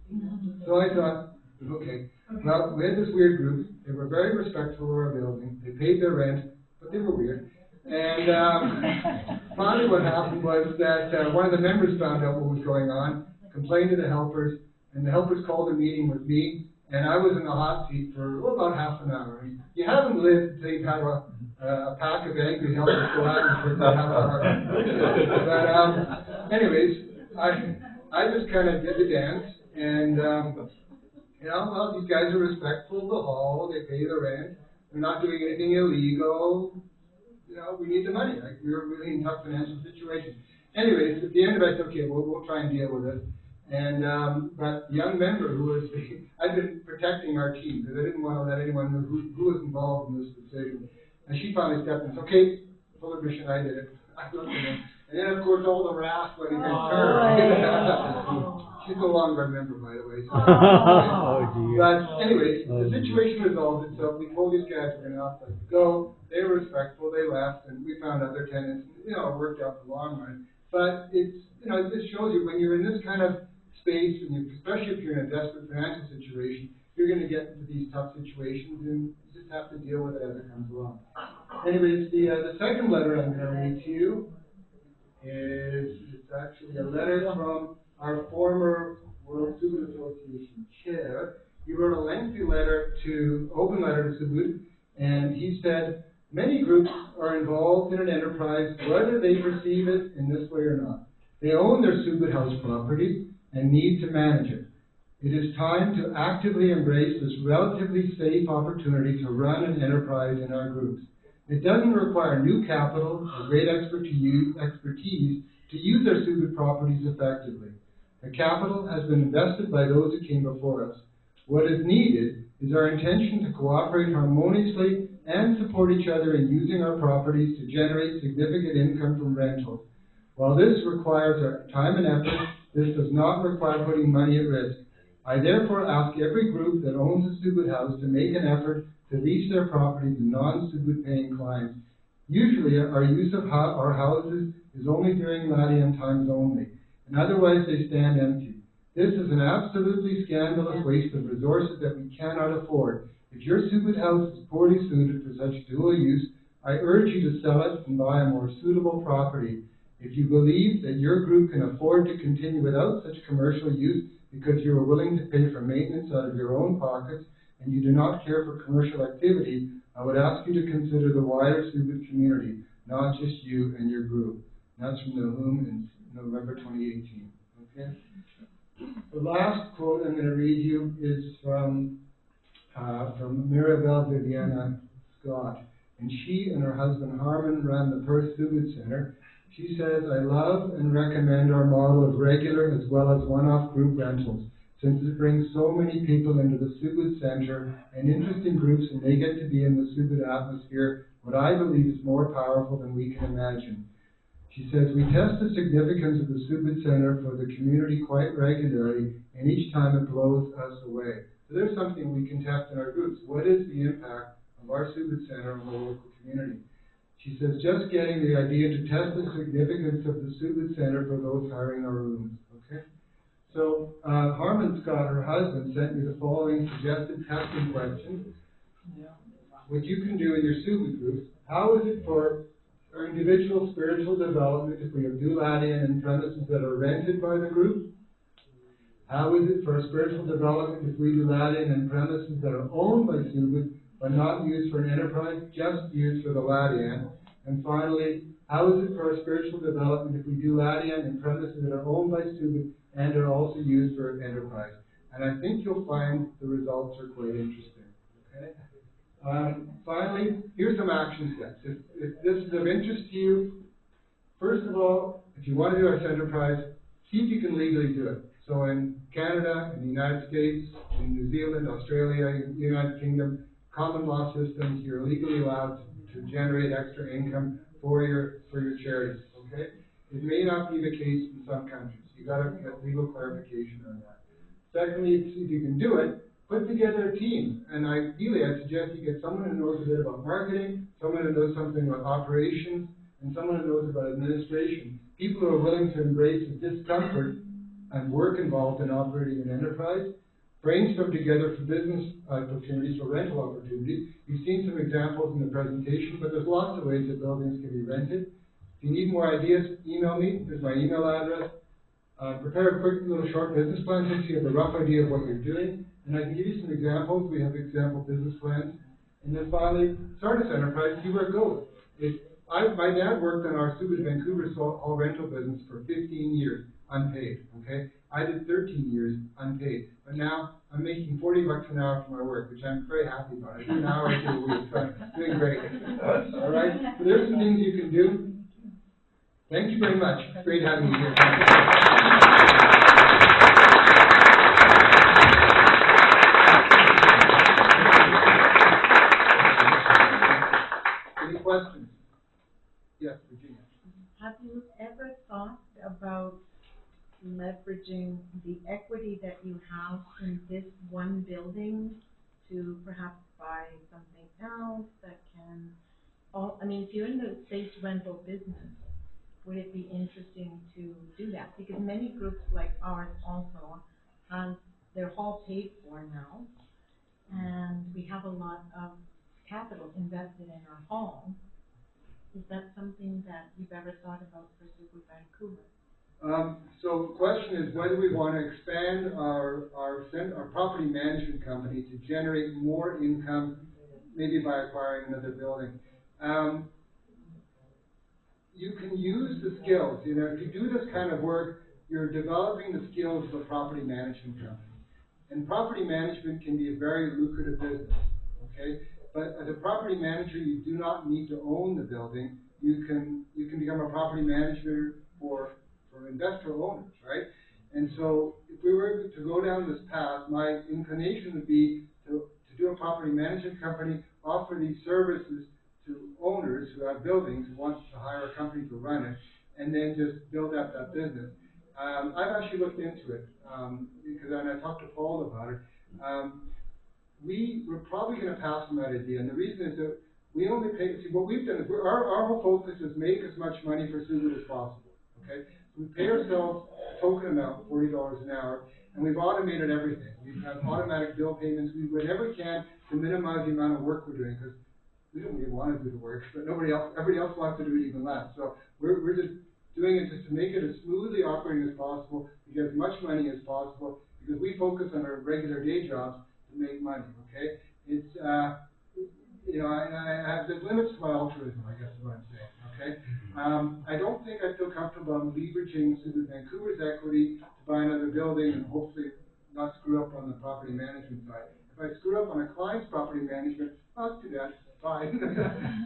So I thought, okay, well, we had this weird group. They were very respectful of our building. They paid their rent, but they were weird. And finally what happened was that one of the members found out what was going on, complained to the helpers, and the helpers called a meeting with me, and I was in the hot seat for about half an hour. And you haven't lived until you've had a pack of angry helpers go at you for about half an hour. But anyways, I just kind of did the dance, and well, these guys are respectful of the hall, they pay the rent, they're not doing anything illegal, we need the money, like we were really in tough financial situation. Anyways, at the end of it, I said, okay, we'll try and deal with it. And, but the young member who was, I'd been protecting our team, because I didn't want to let anyone know who was involved in this decision. And she finally stepped in and said, okay, full admission, I did it. I looked at him. And then, of course, all the wrath went against her. She's no longer a member, by the way. So but anyways, the situation resolved itself. We told these guys we're going to have to go. They were respectful. They left, and we found other tenants. It worked out in the long run. But it's, it just shows you when you're in this kind of space, and especially if you're in a desperate financial situation, you're going to get into these tough situations, and you just have to deal with it as it comes along. Anyways, the second letter I'm going to read to you it's actually a letter from our former World Subud Association chair. He wrote a lengthy open letter to Subud, and he said, many groups are involved in an enterprise, whether they perceive it in this way or not. They own their Subud house property and need to manage it. It is time to actively embrace this relatively safe opportunity to run an enterprise in our groups. It doesn't require new capital or great expertise to use their Subud properties effectively. The capital has been invested by those who came before us. What is needed is our intention to cooperate harmoniously and support each other in using our properties to generate significant income from rentals. While this requires our time and effort, this does not require putting money at risk. I therefore ask every group that owns a Subud house to make an effort to lease their property to non-Subud paying clients. Usually our use of our houses is only during Ladian times only, and otherwise they stand empty. This is an absolutely scandalous waste of resources that we cannot afford. If your Subud house is poorly suited for such dual use, I urge you to sell it and buy a more suitable property. If you believe that your group can afford to continue without such commercial use because you are willing to pay for maintenance out of your own pockets and you do not care for commercial activity, I would ask you to consider the wider Subud community, not just you and your group. That's from the Whom in November 2018. Okay? The last quote I'm going to read you is from Mirabelle Viviana Scott. And she and her husband Harmon run the Perth Subud Center. She says, I love and recommend our model of regular as well as one-off group rentals, since it brings so many people into the Subud Center and interesting groups, and they get to be in the Subud atmosphere, what I believe is more powerful than we can imagine. She says, we test the significance of the Subud Center for the community quite regularly, and each time it blows us away. So there's something we can test in our groups. What is the impact of our Subud Center on the local community? She says, just getting the idea to test the significance of the Subud Center for those hiring our rooms. Okay? So Harmon Scott, her husband, sent me the following suggested testing questions. What you can do in your Subud groups. How is it for our individual spiritual development if we have dual Ladian and premises that are rented by the group? How is it for spiritual development if we do that in premises that are owned by Subud but not used for an enterprise, just used for the Ladian? And finally, how is it for spiritual development if we do Ladian in premises that are owned by Subud and are also used for enterprise? And I think you'll find the results are quite interesting. Okay. Finally, here's some action steps. If this is of interest to you, first of all, if you want to do a Centerprise, see if you can legally do it. So in Canada, in the United States, in New Zealand, Australia, in the United Kingdom, common law systems, you're legally allowed to generate extra income for your charities. Okay? It may not be the case in some countries. You got to get legal clarification on that. Secondly, see if you can do it. Put together a team, and ideally, I suggest you get someone who knows a bit about marketing, someone who knows something about operations, and someone who knows about administration. People who are willing to embrace the discomfort and work involved in operating an enterprise, brainstorm together for business opportunities, for rental opportunities. You've seen some examples in the presentation, but there's lots of ways that buildings can be rented. If you need more ideas, email me. There's my email address. Prepare a quick little short business plan so you have a rough idea of what you're doing. And I can give you some examples. We have example business plans. And then finally, start a enterprise, see where it goes. My dad worked on our Subud Vancouver hall rental business for 15 years, unpaid, okay? I did 13 years unpaid. But now I'm making $40 an hour for my work, which I'm very happy about. I do an hour or two a week, so I'm doing great. All right? So there's some things you can do. Thank you very much. It's great having you here. Any questions? Yes, Virginia. Have you ever thought about leveraging the equity that you have in this one building to perhaps buy something else that can, if you're in the space rental business, would it be interesting to do that? Because many groups like ours also have their hall paid for now, and we have a lot of capital invested in our hall. Is that something that you've ever thought about for Subud Vancouver? So the question is whether we want to expand our property management company to generate more income, maybe by acquiring another building. You can use the skills. If you do this kind of work, you're developing the skills of a property management company. And property management can be a very lucrative business, okay? But as a property manager, you do not need to own the building. You can become a property manager for investor owners, right? And so if we were to go down this path, my inclination would be to do a property management company, offer these services to owners who have buildings, who want to hire a company to run it, and then just build up that business. I've actually looked into it, because when I talked to Paul about it, we're probably going to pass on that idea. And the reason is that we only pay, see what we've done is our whole focus is make as much money for Subud as possible, okay? We pay ourselves a token amount, $40 an hour, and we've automated everything. We have automatic bill payments. We do whatever we can to minimize the amount of work we're doing, because we don't really want to do the work, but everybody else wants to do it even less. So we're just doing it just to make it as smoothly operating as possible, to get as much money as possible, because we focus on our regular day jobs to make money, okay? It's, there's limits to my altruism, I guess is what I'm saying, okay? I don't think I feel comfortable leveraging Subud Vancouver's equity to buy another building and hopefully not screw up on the property management side. If I screw up on a client's property management, not too bad, fine.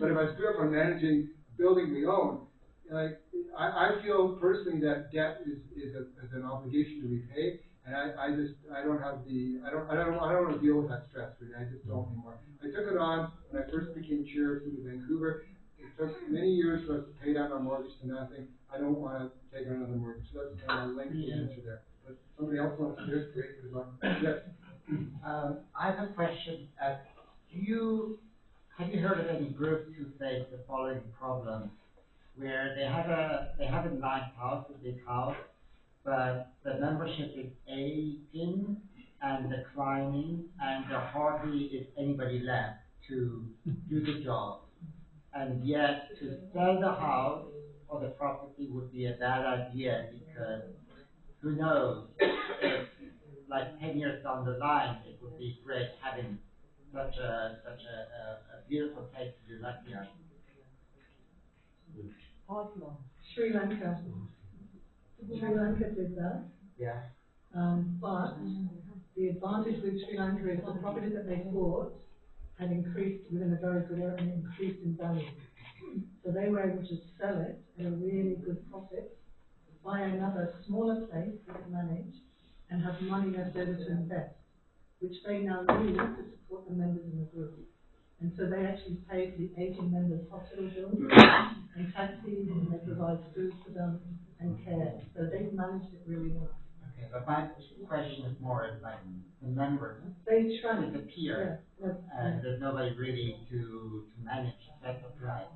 But if I screw up on managing a building we own, I feel personally that debt is an obligation to repay, and I don't want to deal with that stress. Really, I just don't anymore. I took it on when I first became chair of Subud Vancouver. It took many years for us to pay down our mortgage to nothing. I don't want to take on another mortgage. So that's kind of a lengthy answer there. But somebody else wants to do it, great, good luck. Yes. I have a question. Have you heard of any groups who face the following problem, where they have a nice house, a big house, but the membership is aging and declining, and there hardly is anybody left to do the job, and yet to sell the house or the property would be a bad idea, because who knows if like 10 years down the line, it would be great having such a beautiful place to do that here. Oslo. Sri Lanka. Sri Lanka did that. Yeah. But the advantage with Sri Lanka is the property that they bought had increased within a very good area and increased in value. So they were able to sell it at a really good profit, buy another smaller place they could manage, and have money left over to invest, which they now use to support the members in the group. And so they actually pay for the aging members' hospital bills and taxis, and they provide food for them and care. So they've managed it really well. Okay, but my question is more like the members. They try It's a peer, and there's nobody really to manage that right.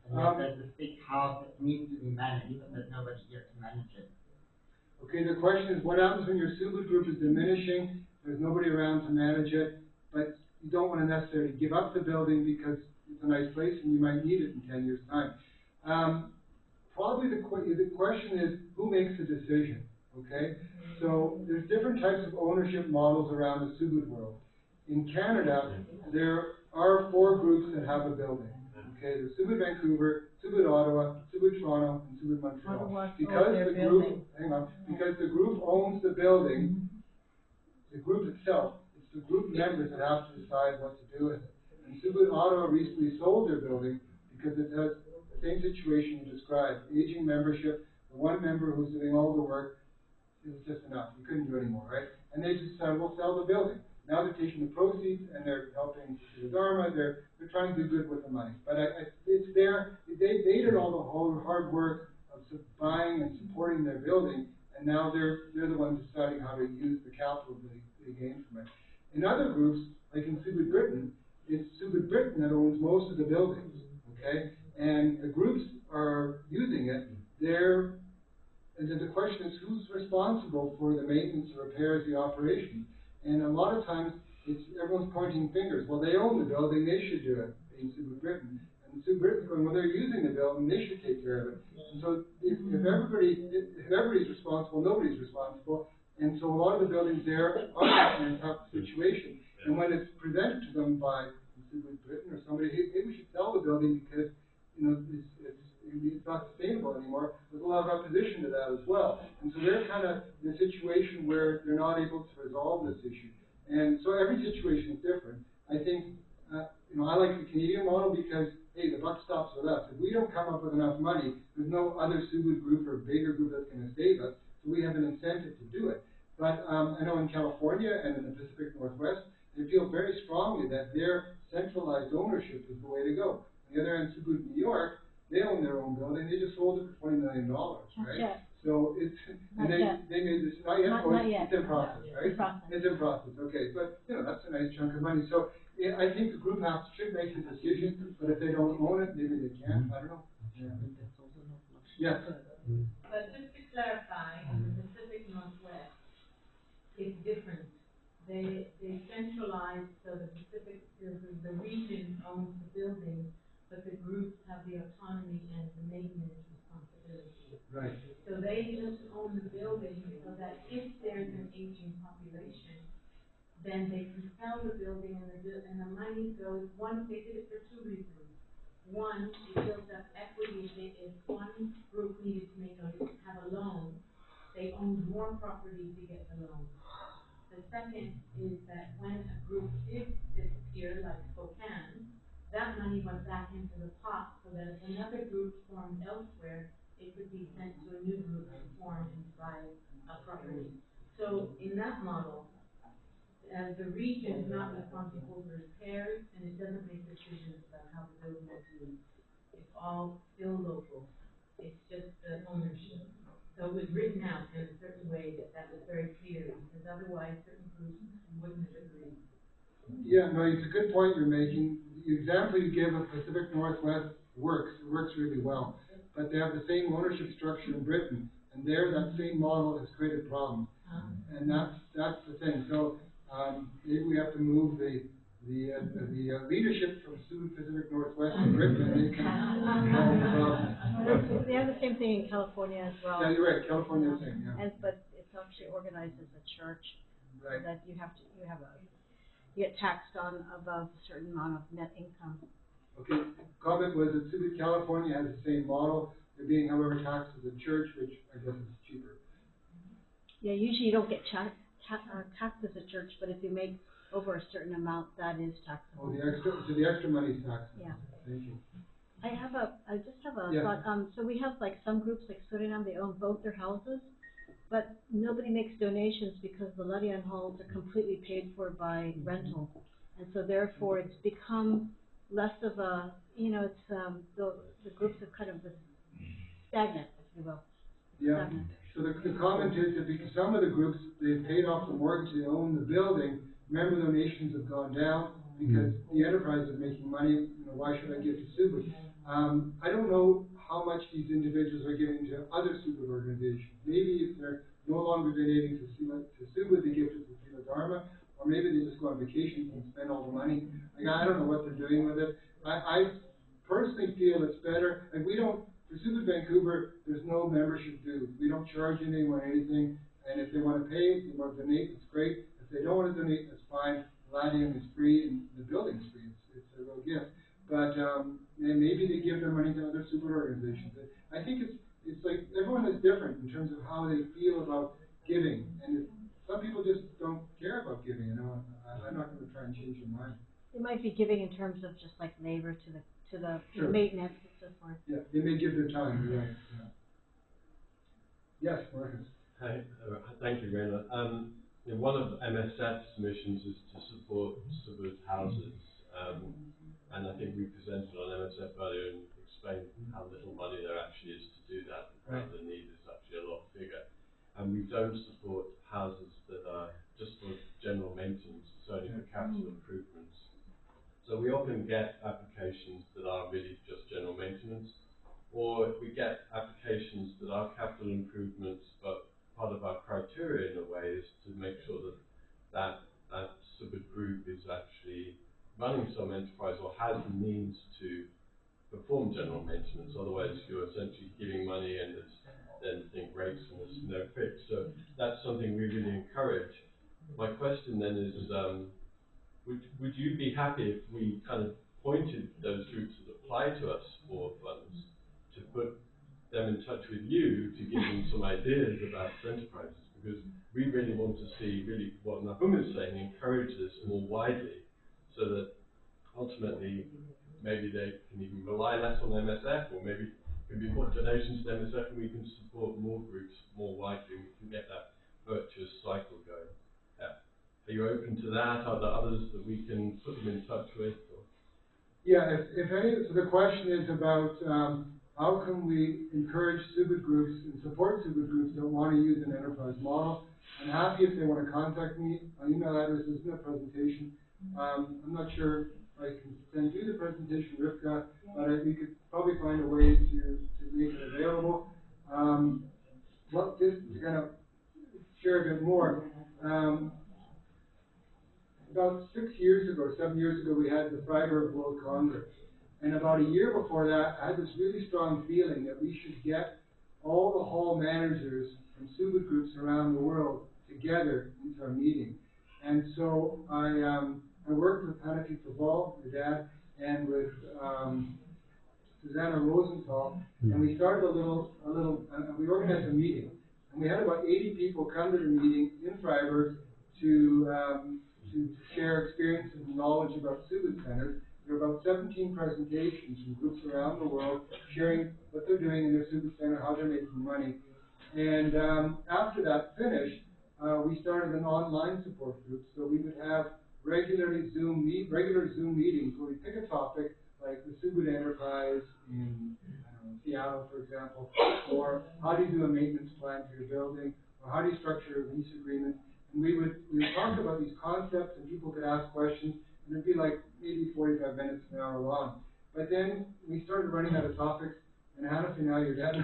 And yet there's this big house that needs to be managed, but there's nobody here to manage it. Okay, the question is, what happens when your Subud group is diminishing, there's nobody around to manage it, but you don't want to necessarily give up the building because it's a nice place and you might need it in 10 years' time. Probably the question is, who makes the decision, okay? So there's different types of ownership models around the Subud world. In Canada, there are 4 groups that have a building, okay? There's Subud Vancouver, Subud Ottawa, Subud Toronto, and Subud Montreal. Because the group owns the building, the group itself, it's the group members that have to decide what to do with it. And Subud Ottawa recently sold their building because it has the same situation you described, aging membership, the one member who's doing all the work, it was just enough. You couldn't do anymore, right? And they just said, we'll sell the building. Now they're taking the proceeds and they're helping the Dharma. They're trying to do good with the money. But it's there. They did all the whole hard work of buying and supporting their building, and now they're the ones deciding how to use the capital they gain from it. In other groups, like in Subud Britain, it's Subud Britain that owns most of the buildings. Okay, and the groups are using it. And then the question is, who's responsible for the maintenance, the repairs, the operation? And a lot of times, everyone's pointing fingers. Well, they own the building, they should do it in Subud Britain. And Subud Britain's going, well, they're using the building, they should take care of it. And so if everybody's responsible, nobody's responsible. And so a lot of the buildings there are in a tough situation. And when it's presented to them by Subud Britain or somebody, hey, we should sell the building because it's not sustainable anymore. There's a lot of opposition to that as well. And so they're kind of in a situation where they're not able to resolve this issue. And so every situation is different. I think, I like the Canadian model because, hey, the buck stops with us. If we don't come up with enough money, there's no other Subud group or bigger group that's going to save us. So we have an incentive to do it. But I know in California and in the Pacific Northwest, they feel very strongly that their centralized ownership is the way to go. On the other hand, Subud, New York, they own their own building. They just sold it for $20 million, right? So it's, and they made this, not yet, it's in process, right? It's in process, okay. But, that's a nice chunk of money. So I think the group should make the decision, but if they don't own it, maybe they can't. I don't know. Yeah. Yes. But just to clarify, in the Pacific Northwest, it's different. They centralize, so the region owns the building, but the groups have the autonomy and the maintenance responsibility. Right. So they just own the building so that if there's an aging population, then they can sell the building and the money goes, they did it for 2 reasons. One, it builds up equity. If one group needed to have a loan, they owned more property to get the loan. The second is that when a group did disappear, like Spokane, that money went back into the pot so that if another group formed elsewhere, it could be sent to a new group to form and buy a property. So in that model, the region is not responsible for repairs, and it doesn't make decisions about how the building is used. It's all still local. It's just the ownership. So it was written out in a certain way that was very clear, because otherwise certain groups wouldn't have agreed. Yeah, no, it's a good point you're making. The example you give of Pacific Northwest works really well. But they have the same ownership structure in Britain, and there that same model has created problems. And that's the thing. So maybe we have to move the leadership from Pacific Northwest to Britain, and they can solve the problem. They have the same thing in California as well. Yeah, you're right. California is the same. Yeah. But it's actually organized as a church. Right. that you get taxed on above a certain amount of net income. Okay, comment was that Subud, California has the same model. They're being, however, taxed as a church, which I guess is cheaper. Yeah, usually you don't get taxed as a church, but if you make over a certain amount, that is taxable. Oh, the extra money is taxable. Yeah. Thank you. I just have a Yeah. thought. So we have like some groups like Suriname, they own both their houses, but nobody makes donations because the Ladian halls are completely paid for by rental. And so therefore it's become less of a, it's, the groups have kind of stagnant, if you will. Yeah. Stagnant. So the comment is that because some of the groups, they've paid off the mortgage, they own the building, member donations have gone down because the enterprise is making money, why should I give to Subud? I don't know how much these individuals are giving to other Subud organizations. Maybe if they're no longer donating to Subud, they give to Sila Dharma, or maybe they just go on vacation and spend all the money. Like, I don't know what they're doing with it. I personally feel it's better, and we don't, for Subud Vancouver, there's no membership dues. We don't charge anyone anything, and if they want to pay, if they want to donate, it's great. If they don't want to donate, that's fine. Ladium is free, and the building's free. It's a real gift. But and maybe they give their money to other Subud organizations. I think it's like everyone is different in terms of how they feel about giving, and some people just don't care about giving. I'm not going to try and change their mind. They might be giving in terms of just like labor to the Sure. maintenance and so forth. Yeah, they may give their time. Right. Yeah. Yes, Marcus. Hi, thank you, Rena. One of MSF's missions is to support Subud houses, and I think we presented on MSF earlier and explained how little money there actually is to do that, and the need is actually a lot bigger. And we don't support houses that are just for general maintenance, it's only for capital improvements. So we often get applications that are really just general maintenance, or we get applications that are capital improvements, but part of our criteria in a way is to make sure that Subud group is actually running some enterprise or has the means to perform general maintenance. Otherwise, you're essentially giving money and then think rates and there's no fix. So that's something we really encourage. My question then is, would you be happy if we kind of pointed those groups that apply to us for funds to put them in touch with you to give them some ideas about Centerprises? Because we really want to see what Nahum is saying, encourage this more widely, so that ultimately maybe they can even rely less on MSF, or maybe it can be more donations to MSF and we can support more groups more widely and we can get that virtuous cycle going. Are you open to that? Are there others that we can put them in touch with? Or? Yeah, if any, so the question is about how can we encourage Subud groups and support Subud groups that want to use an enterprise model. I'm happy if they want to contact me. My email address is in the presentation. I'm not sure if I can send you the presentation, Rivka, but we could probably find a way to make it available. Just to kind of share a bit more. About 7 years ago, we had the Freiburg World Congress. And about a year before that, I had this really strong feeling that we should get all the hall managers from Subud groups around the world together into a meeting. And so I worked with Hanafi Fabal, your dad, and with Susanna Rosenthal, and we started we organized a meeting. And we had about 80 people come to the meeting in Freiburg to share experiences and knowledge about Subud centers. There were about 17 presentations from groups around the world sharing what they're doing in their Subud center, how they're making money. And after that finished, we started an online support group. So we would have regular Zoom meetings where we pick a topic like the Subud enterprise in Seattle, for example, or how do you do a maintenance plan for your building, or how do you structure a lease agreement. And we would talk about these concepts, and people could ask questions, and it'd be like maybe 45 minutes, an hour long. But then we started running out of topics, and Hanafi, now your dad,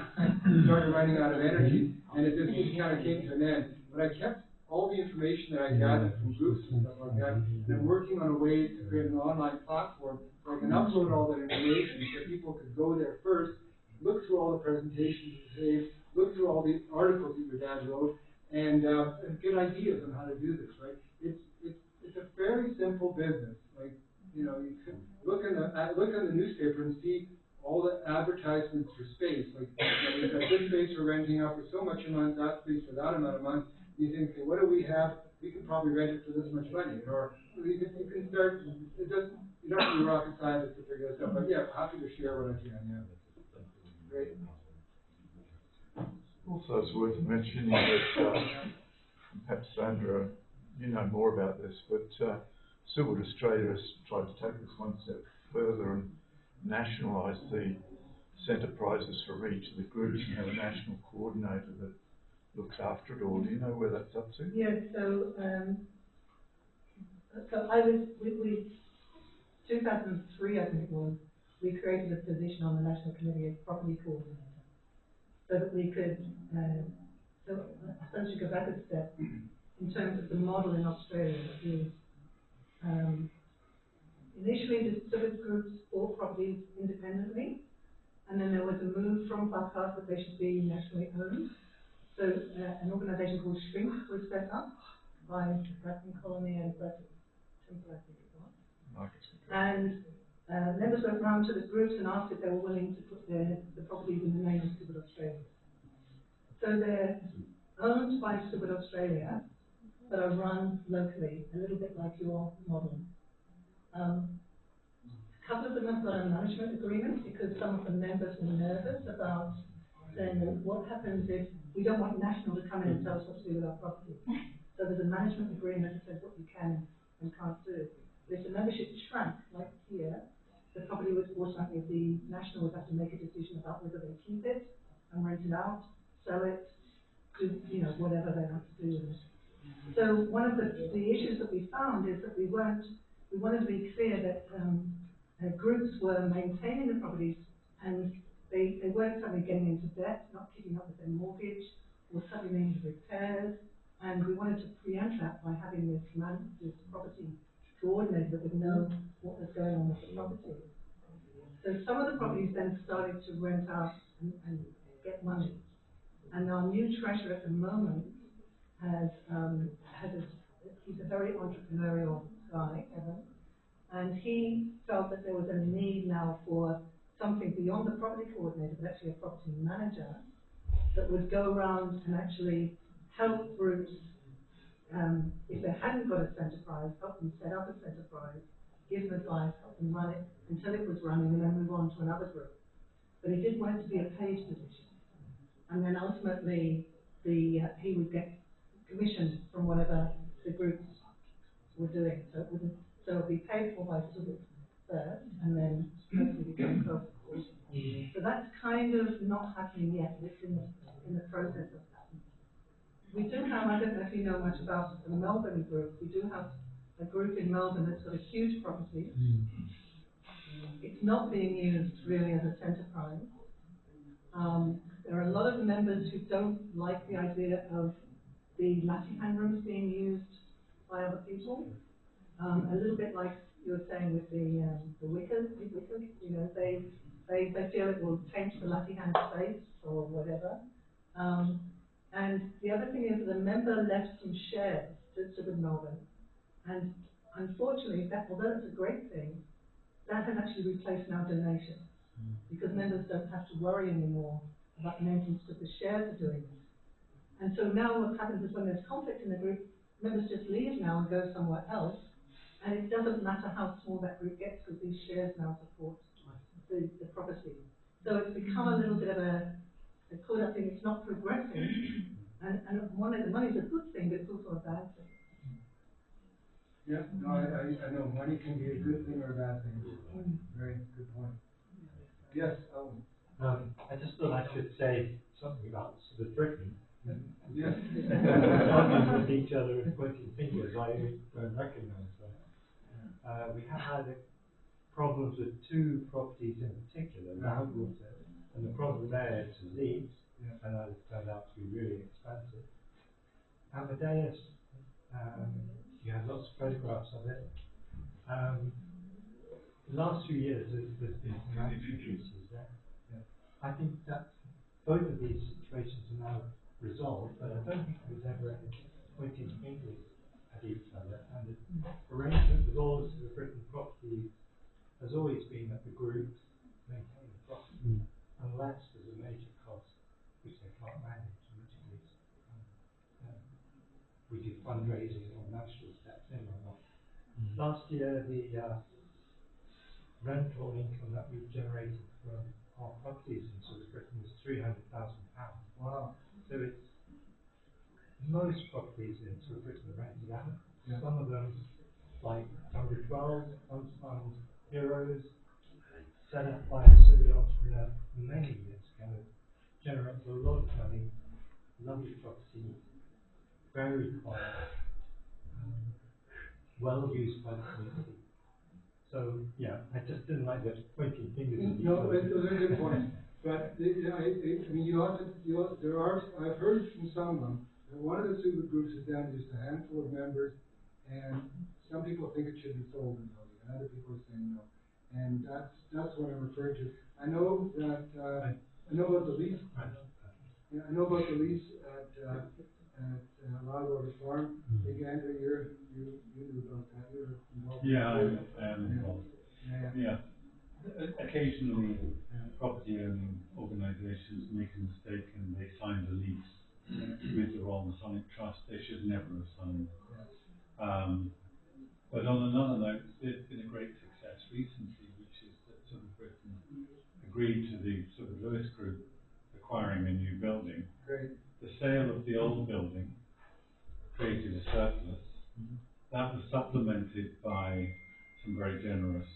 started running out of energy, and it just kind of came to an end. But I kept all the information that I gathered from groups and stuff like that, and I'm working on a way to create an online platform where I can upload all that information so people could go there first, look through all the presentations you saved, look through all the articles that your dad wrote, and get ideas on how to do this, right? It's a very simple business. Like, you know, you can look in the newspaper and see all the advertisements for space. Like, you know, we've got this space we're renting out for so much a month, that space for that amount a month. You think, okay, what do we have? We can probably rent it for this much money. Or you can start, it doesn't, you don't have to be rocket scientist to figure this out. But yeah, happy to share what I can, yeah. Great. Also, it's worth mentioning that, perhaps Sandra, you know more about this, but Subud Australia has tried to take this one step further and nationalise the Centerprises for each of the groups and have a national coordinator that looks after it all. Do you know where that's up to? Yeah, so we 2003, I think it was, we created a position on the National Committee as Property Coordinator, so that we could, so I suppose you go back a step, in terms of the model in Australia is, initially the civic groups bought properties independently, and then there was a move from Bathurst that they should be nationally owned. So an organisation called Shrink was set up by Bretton Colony and Bretton Temple, I think it was. And members went round to the groups and asked if they were willing to put the properties in the name of Subud Australia. So they're owned by Subud Australia, but are run locally, a little bit like your model. A couple of them have got a management agreement because some of the members were nervous about saying, well, what happens if we don't want National to come in and tell us what to do with our property? So there's a management agreement that says what you can and can't do. But if the membership shrank, like here, the property would automatically, the National would have to make a decision about whether they keep it and rent it out, sell it, do, you know, whatever they have to do with it. So one of the issues that we found is that we wanted to be clear that groups were maintaining the properties and they weren't suddenly getting into debt, not keeping up with their mortgage, or suddenly needing repairs, and we wanted to preempt that by having this property coordinator that would know what was going on with the property. So some of the properties then started to rent out and get money, and our new treasurer at the moment he's a very entrepreneurial guy, Evan, and he felt that there was a need now for something beyond the property coordinator, but actually a property manager that would go around and actually help groups, if they hadn't got a Centerprise, help them set up a Centerprise, give them advice, help them run it until it was running, and then move on to another group. But he did want it to be a paid position, and then ultimately he would get commission from whatever the groups were doing. So it wouldn't, so it would be paid for by Subud first, and then hopefully become self-supporting. So that's kind of not happening yet. It's in the process of that. We do have, I don't know if you know much about the Melbourne group. We do have a group in Melbourne that's got a huge property. It's not being used really as a Centerprise. There are a lot of members who don't like the idea of the Latihan rooms being used by other people. A little bit like you were saying with the Wickers, you know, they feel it will change the Latihan space or whatever. And the other thing is that a member left some shares to Subud Melbourne, and unfortunately, that, although it's a great thing, that has actually replaced now donations, because members don't have to worry anymore about the maintenance of the shares are doing it. And so now what happens is when there's conflict in the group, members just leave now and go somewhere else, and it doesn't matter how small that group gets because these shares now support the property. So it's become a little bit of a caught-up thing. It's not progressing, and one of the money is a good thing, but it's also a bad thing. Yeah, no, I know money can be a good thing or a bad thing. Very good point. Yes, I just thought I should say something about the Britain. yes. Arguing with each other and pointing fingers, I don't recognise that. We have had problems with two properties in particular, Loudwater, and the problem there is leaks, and that has turned out to be really expensive. Amadeus, you have lots of photographs of it. The last few years there's been some increases there. I think that both of these situations are now resolved, but I don't think there was ever any pointing fingers at each other. And the arrangement with all the Civil Britain properties has always been that the groups maintain the property unless there's a major cost which they can't manage, in which case we do fundraising or national steps in or not. Last year, the rental income that we've generated from our properties in South Britain was £300,000. Wow. So it's most properties in South Britain are rented out. Yeah. Some of them, like Number 12, Unspun Heroes, set up by a civil entrepreneur many years ago, generates a lot of money, lovely property, very quiet, well used by the community. So, yeah, I just didn't like that pointing fingers at each No, other. those are good points. But I mean, there are. I've heard from some of them that one of the super groups is down to just a handful of members, and some people think it should be sold in Hungary, and other people are saying no. And that's what I'm referring to. I know that I know about the lease. Yeah, I know about the lease at Lago Farm. Big Andrew, you knew about that. You were involved. Yeah, I am involved. Yeah. Occasionally, property owning organisations make a mistake and they sign the lease with the wrong sonic trust. They should never have signed. But on another note, there's been a great success recently, which is that Southern Britain agreed to the sort of Lewis Group acquiring a new building. Great. The sale of the old building created a surplus. That was supplemented by some very generous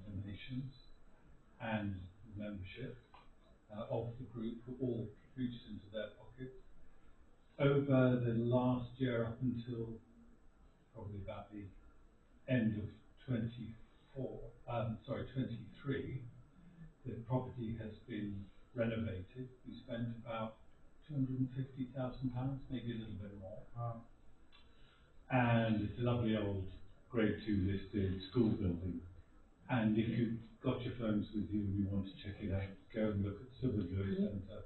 donations and membership of the group, who all reached into their pockets. Over the last year, up until probably about the end of 23, the property has been renovated. We spent about £250,000, maybe a little bit more. And it's a lovely old Grade 2 listed school building. And if you've got your phones with you and you want to check it out, go and look at Subud Centre.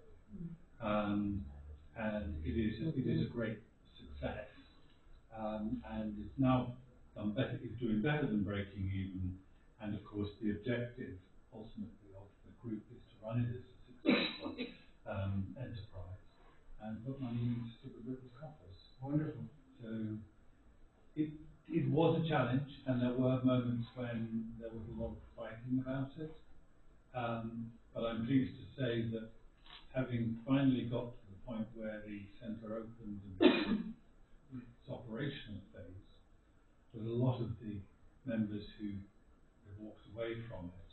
And it is a great success. And it's now done better, it's doing better than breaking even. And of course, the objective ultimately of the group is to run it as a successful enterprise and put money into Subud coffers. Wonderful. So it was a challenge, and there were moments when there was a lot of fighting about it. But I'm pleased to say that having finally got to the point where the centre opened and its operational phase, that a lot of the members who have walked away from it,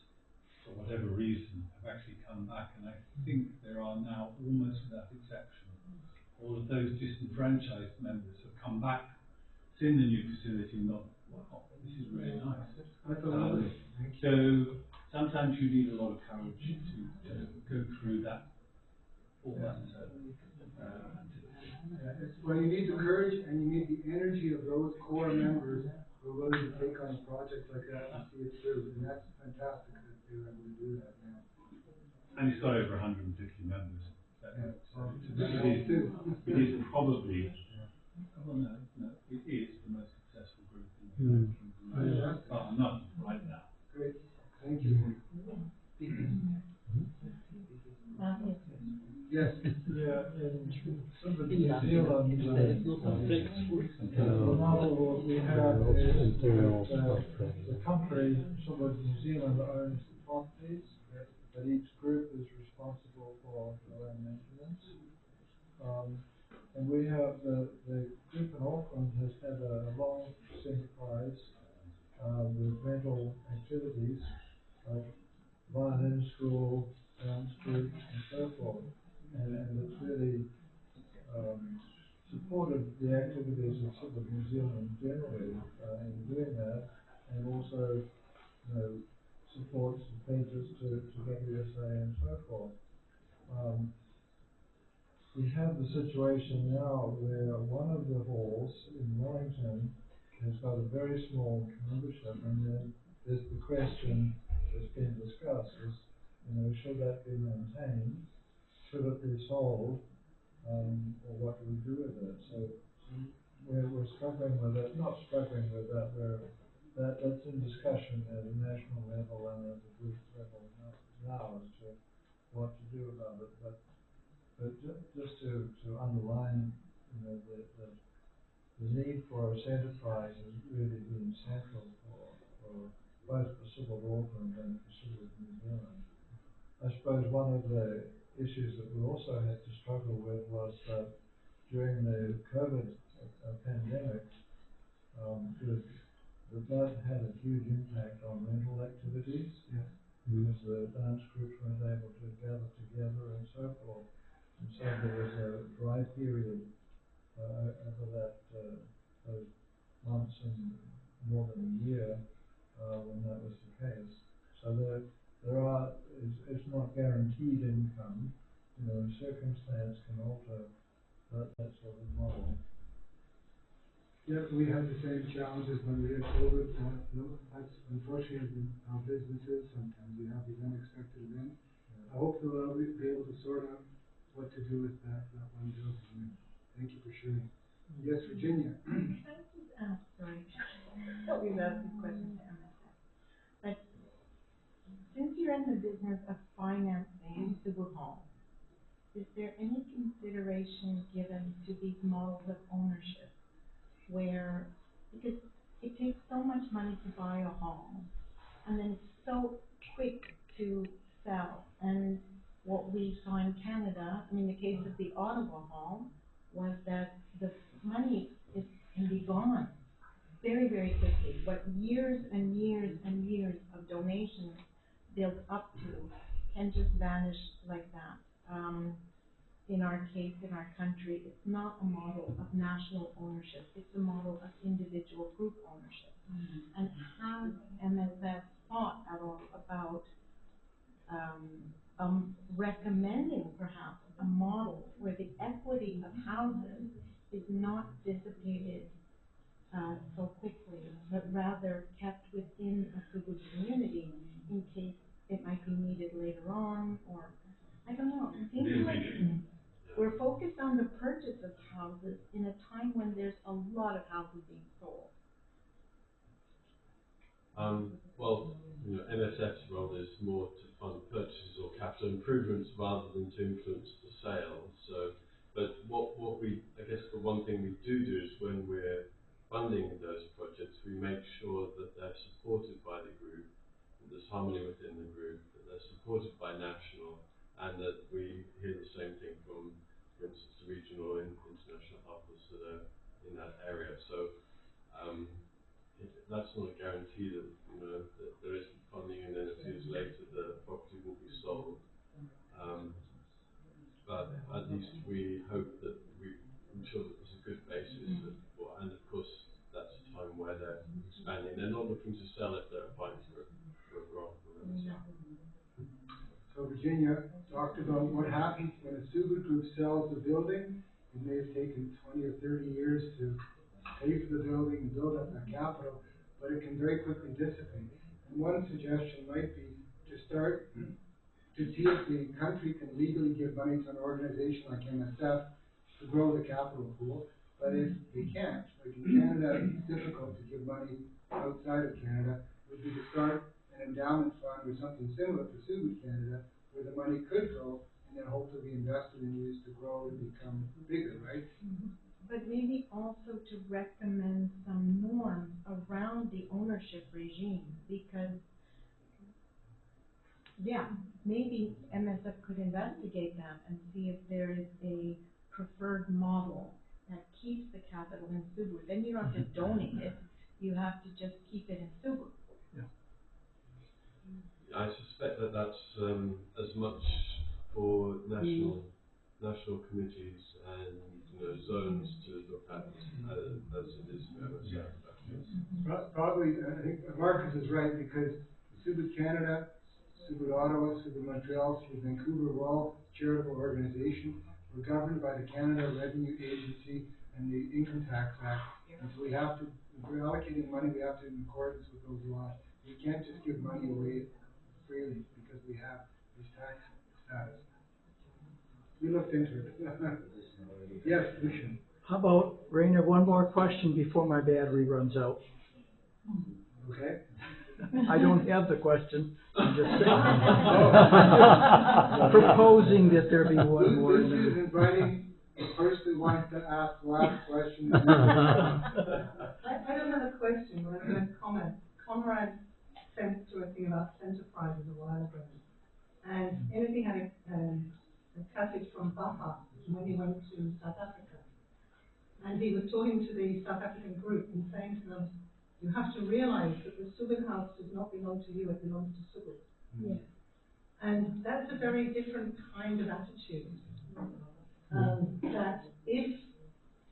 for whatever reason, have actually come back, and I think there are now, almost without exception, all of those disenfranchised members have come back, seen the new facility and gone, wow, this is really nice. So sometimes you need a lot of courage to go through that, all that. Well, you need the courage and you need the energy of those core members who are willing to take on a project like that and see it through. And that's fantastic that they're able to do that now. And it's got over 150 members. It is probably, well, no, it is the most successful group in the kingdom. But not right now. Great. Thank you. Yes. Yeah, in somebody New Zealand, now we have the country, somebody New Zealand owns the properties, but each group is responsible for their own maintenance. And we have the group in Auckland has had a long Centerprise with rental activities like violin school, dance group, and so forth. And it's really supported the activities of Subud New Zealand generally in doing that, and also, supports and pledges to WSA and so forth. We have the situation now where one of the halls in Wellington has got a very small membership, and then there's the question that's been discussed is, should that be maintained? Should it be sold? or what do we do with it? So we're struggling with it, not struggling with that, that's in discussion at a national level and at a group level now as to what to do about it. But just to underline, the need for a Centerprise has really been central for both for Subud Auckland and for Subud New Zealand. I suppose one of the issues that we also had to struggle with was that during the COVID pandemic, that had a huge impact on rental activities. Yeah. Because the dance groups weren't able to gather together and so forth. And so there was a dry period over those months and more than a year when that was the case. So it's not guaranteed income. Circumstance can alter that sort of model. Yeah, we had the same challenges when we had COVID. That's unfortunately how business is. Sometimes you have these unexpected events. I hope that we'll be able to sort out what to do with that one building. Thank you for sharing. Yes, Virginia. Can I just ask, sorry, we've asked this question to MSF, but since you're in the business of financing Subud Hall, is there any consideration given to these models of ownership where, because it takes so much money to buy a home and then it's so quick to sell, and what we saw in Canada, I mean the case of the Ottawa Hall, was that the money can be gone very, very quickly, but years and years and years of donations built up to can just vanish like that. In our case, in our country, it's not a model of national ownership, it's a model of individual group ownership. And has MSF thought at all about recommending perhaps a model where the equity of houses is not dissipated so quickly, but rather kept within a Subud community in case it might be needed later on, or I don't know. It seems like we're focused on the purchase of houses in a time when there's a lot of houses being sold. Well, MSF's role is more to fund purchases or capital improvements rather than to influence the sales. So, but what we, I guess the one thing we do is when we're funding those projects, we make sure that they're supported by the group, that there's harmony within the group, that they're supported by national, and that we hear the same thing from, for instance, the regional and international offers that are in that area. So that's not a guarantee that that there isn't funding, and then a few years later the property will be sold. But at least we hope that we ensure that there's a good basis, and of course that's a time where they're expanding. They're not looking to sell it; they're applying for a grant. So Virginia talked about what happens when a Subud group sells the building. It may have taken 20 or 30 years to pay for the building and build up that capital, but it can very quickly dissipate. And one suggestion might be to start to see if the country can legally give money to an organization like MSF to grow the capital pool. But if they can't, like in Canada, it's difficult to give money outside of Canada, would be to start an endowment fund or something similar to Subud Canada, where the money could go and then hopefully be invested and used to grow and become bigger, right? But maybe also to recommend some norms around the ownership regime, because, yeah, maybe MSF could investigate that and see if there is a preferred model that keeps the capital in Subud. Then you don't have to donate it, you have to just keep it in Subud. I suspect that that's as much for national committees and zones to look at as it is for MSF. Probably, I think Marcus is right, because Subud Canada, Subud Ottawa, Subud Montreal, Subud Vancouver were all charitable organizations. We're governed by the Canada Revenue Agency and the Income Tax Act, and so we have to, if we're allocating money, we have to in accordance with those laws. We can't just give money away freely because we have this tax status. we looked into it. Yes, Lucian. How about, Rainer, one more question before my battery runs out. Okay. I don't have the question, I'm just saying. Proposing that there be one more. Lucy is inviting the person who wants to ask the last question. I don't have a question, but I'm going to comment. Conrad sent through a thing about Centerprises a while ago, and he had a passage from Baha when he went to South Africa, and he was talking to the South African group and saying to them, you have to realize that the Subud house does not belong to you, it belongs to Subud. Yes. And that's a very different kind of attitude. That if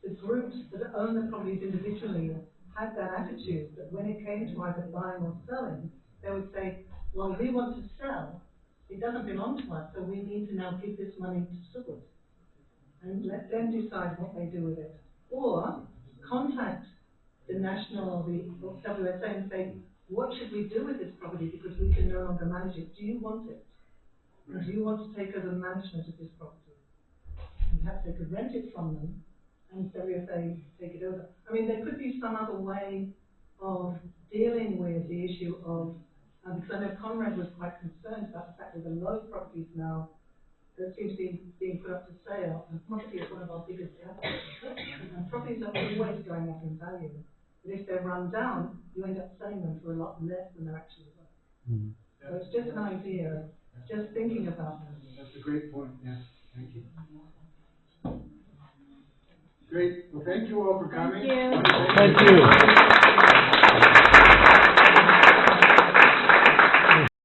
the groups that own the properties individually had that attitude, that when it came to either buying or selling, they would say, well, we want to sell, it doesn't belong to us, so we need to now give this money to Subud. And let them decide what they do with it. Or contact the national or the WSA and say, what should we do with this property because we can no longer manage it? Do you want it? And do you want to take over management of this property? And perhaps they could rent it from them and WSA take it over. I mean, there could be some other way of dealing with the issue of, because I know Conrad was quite concerned about the fact that a lot of properties now that seem to be being put up for sale, and property is one of our biggest assets. And properties are always going up in value. But if they're run down, you end up selling them for a lot less than they're actually worth. So it's just an idea, just thinking about them. That's a great point, yes. Thank you. Great. Well, thank you all for coming. Thank you. Thank you.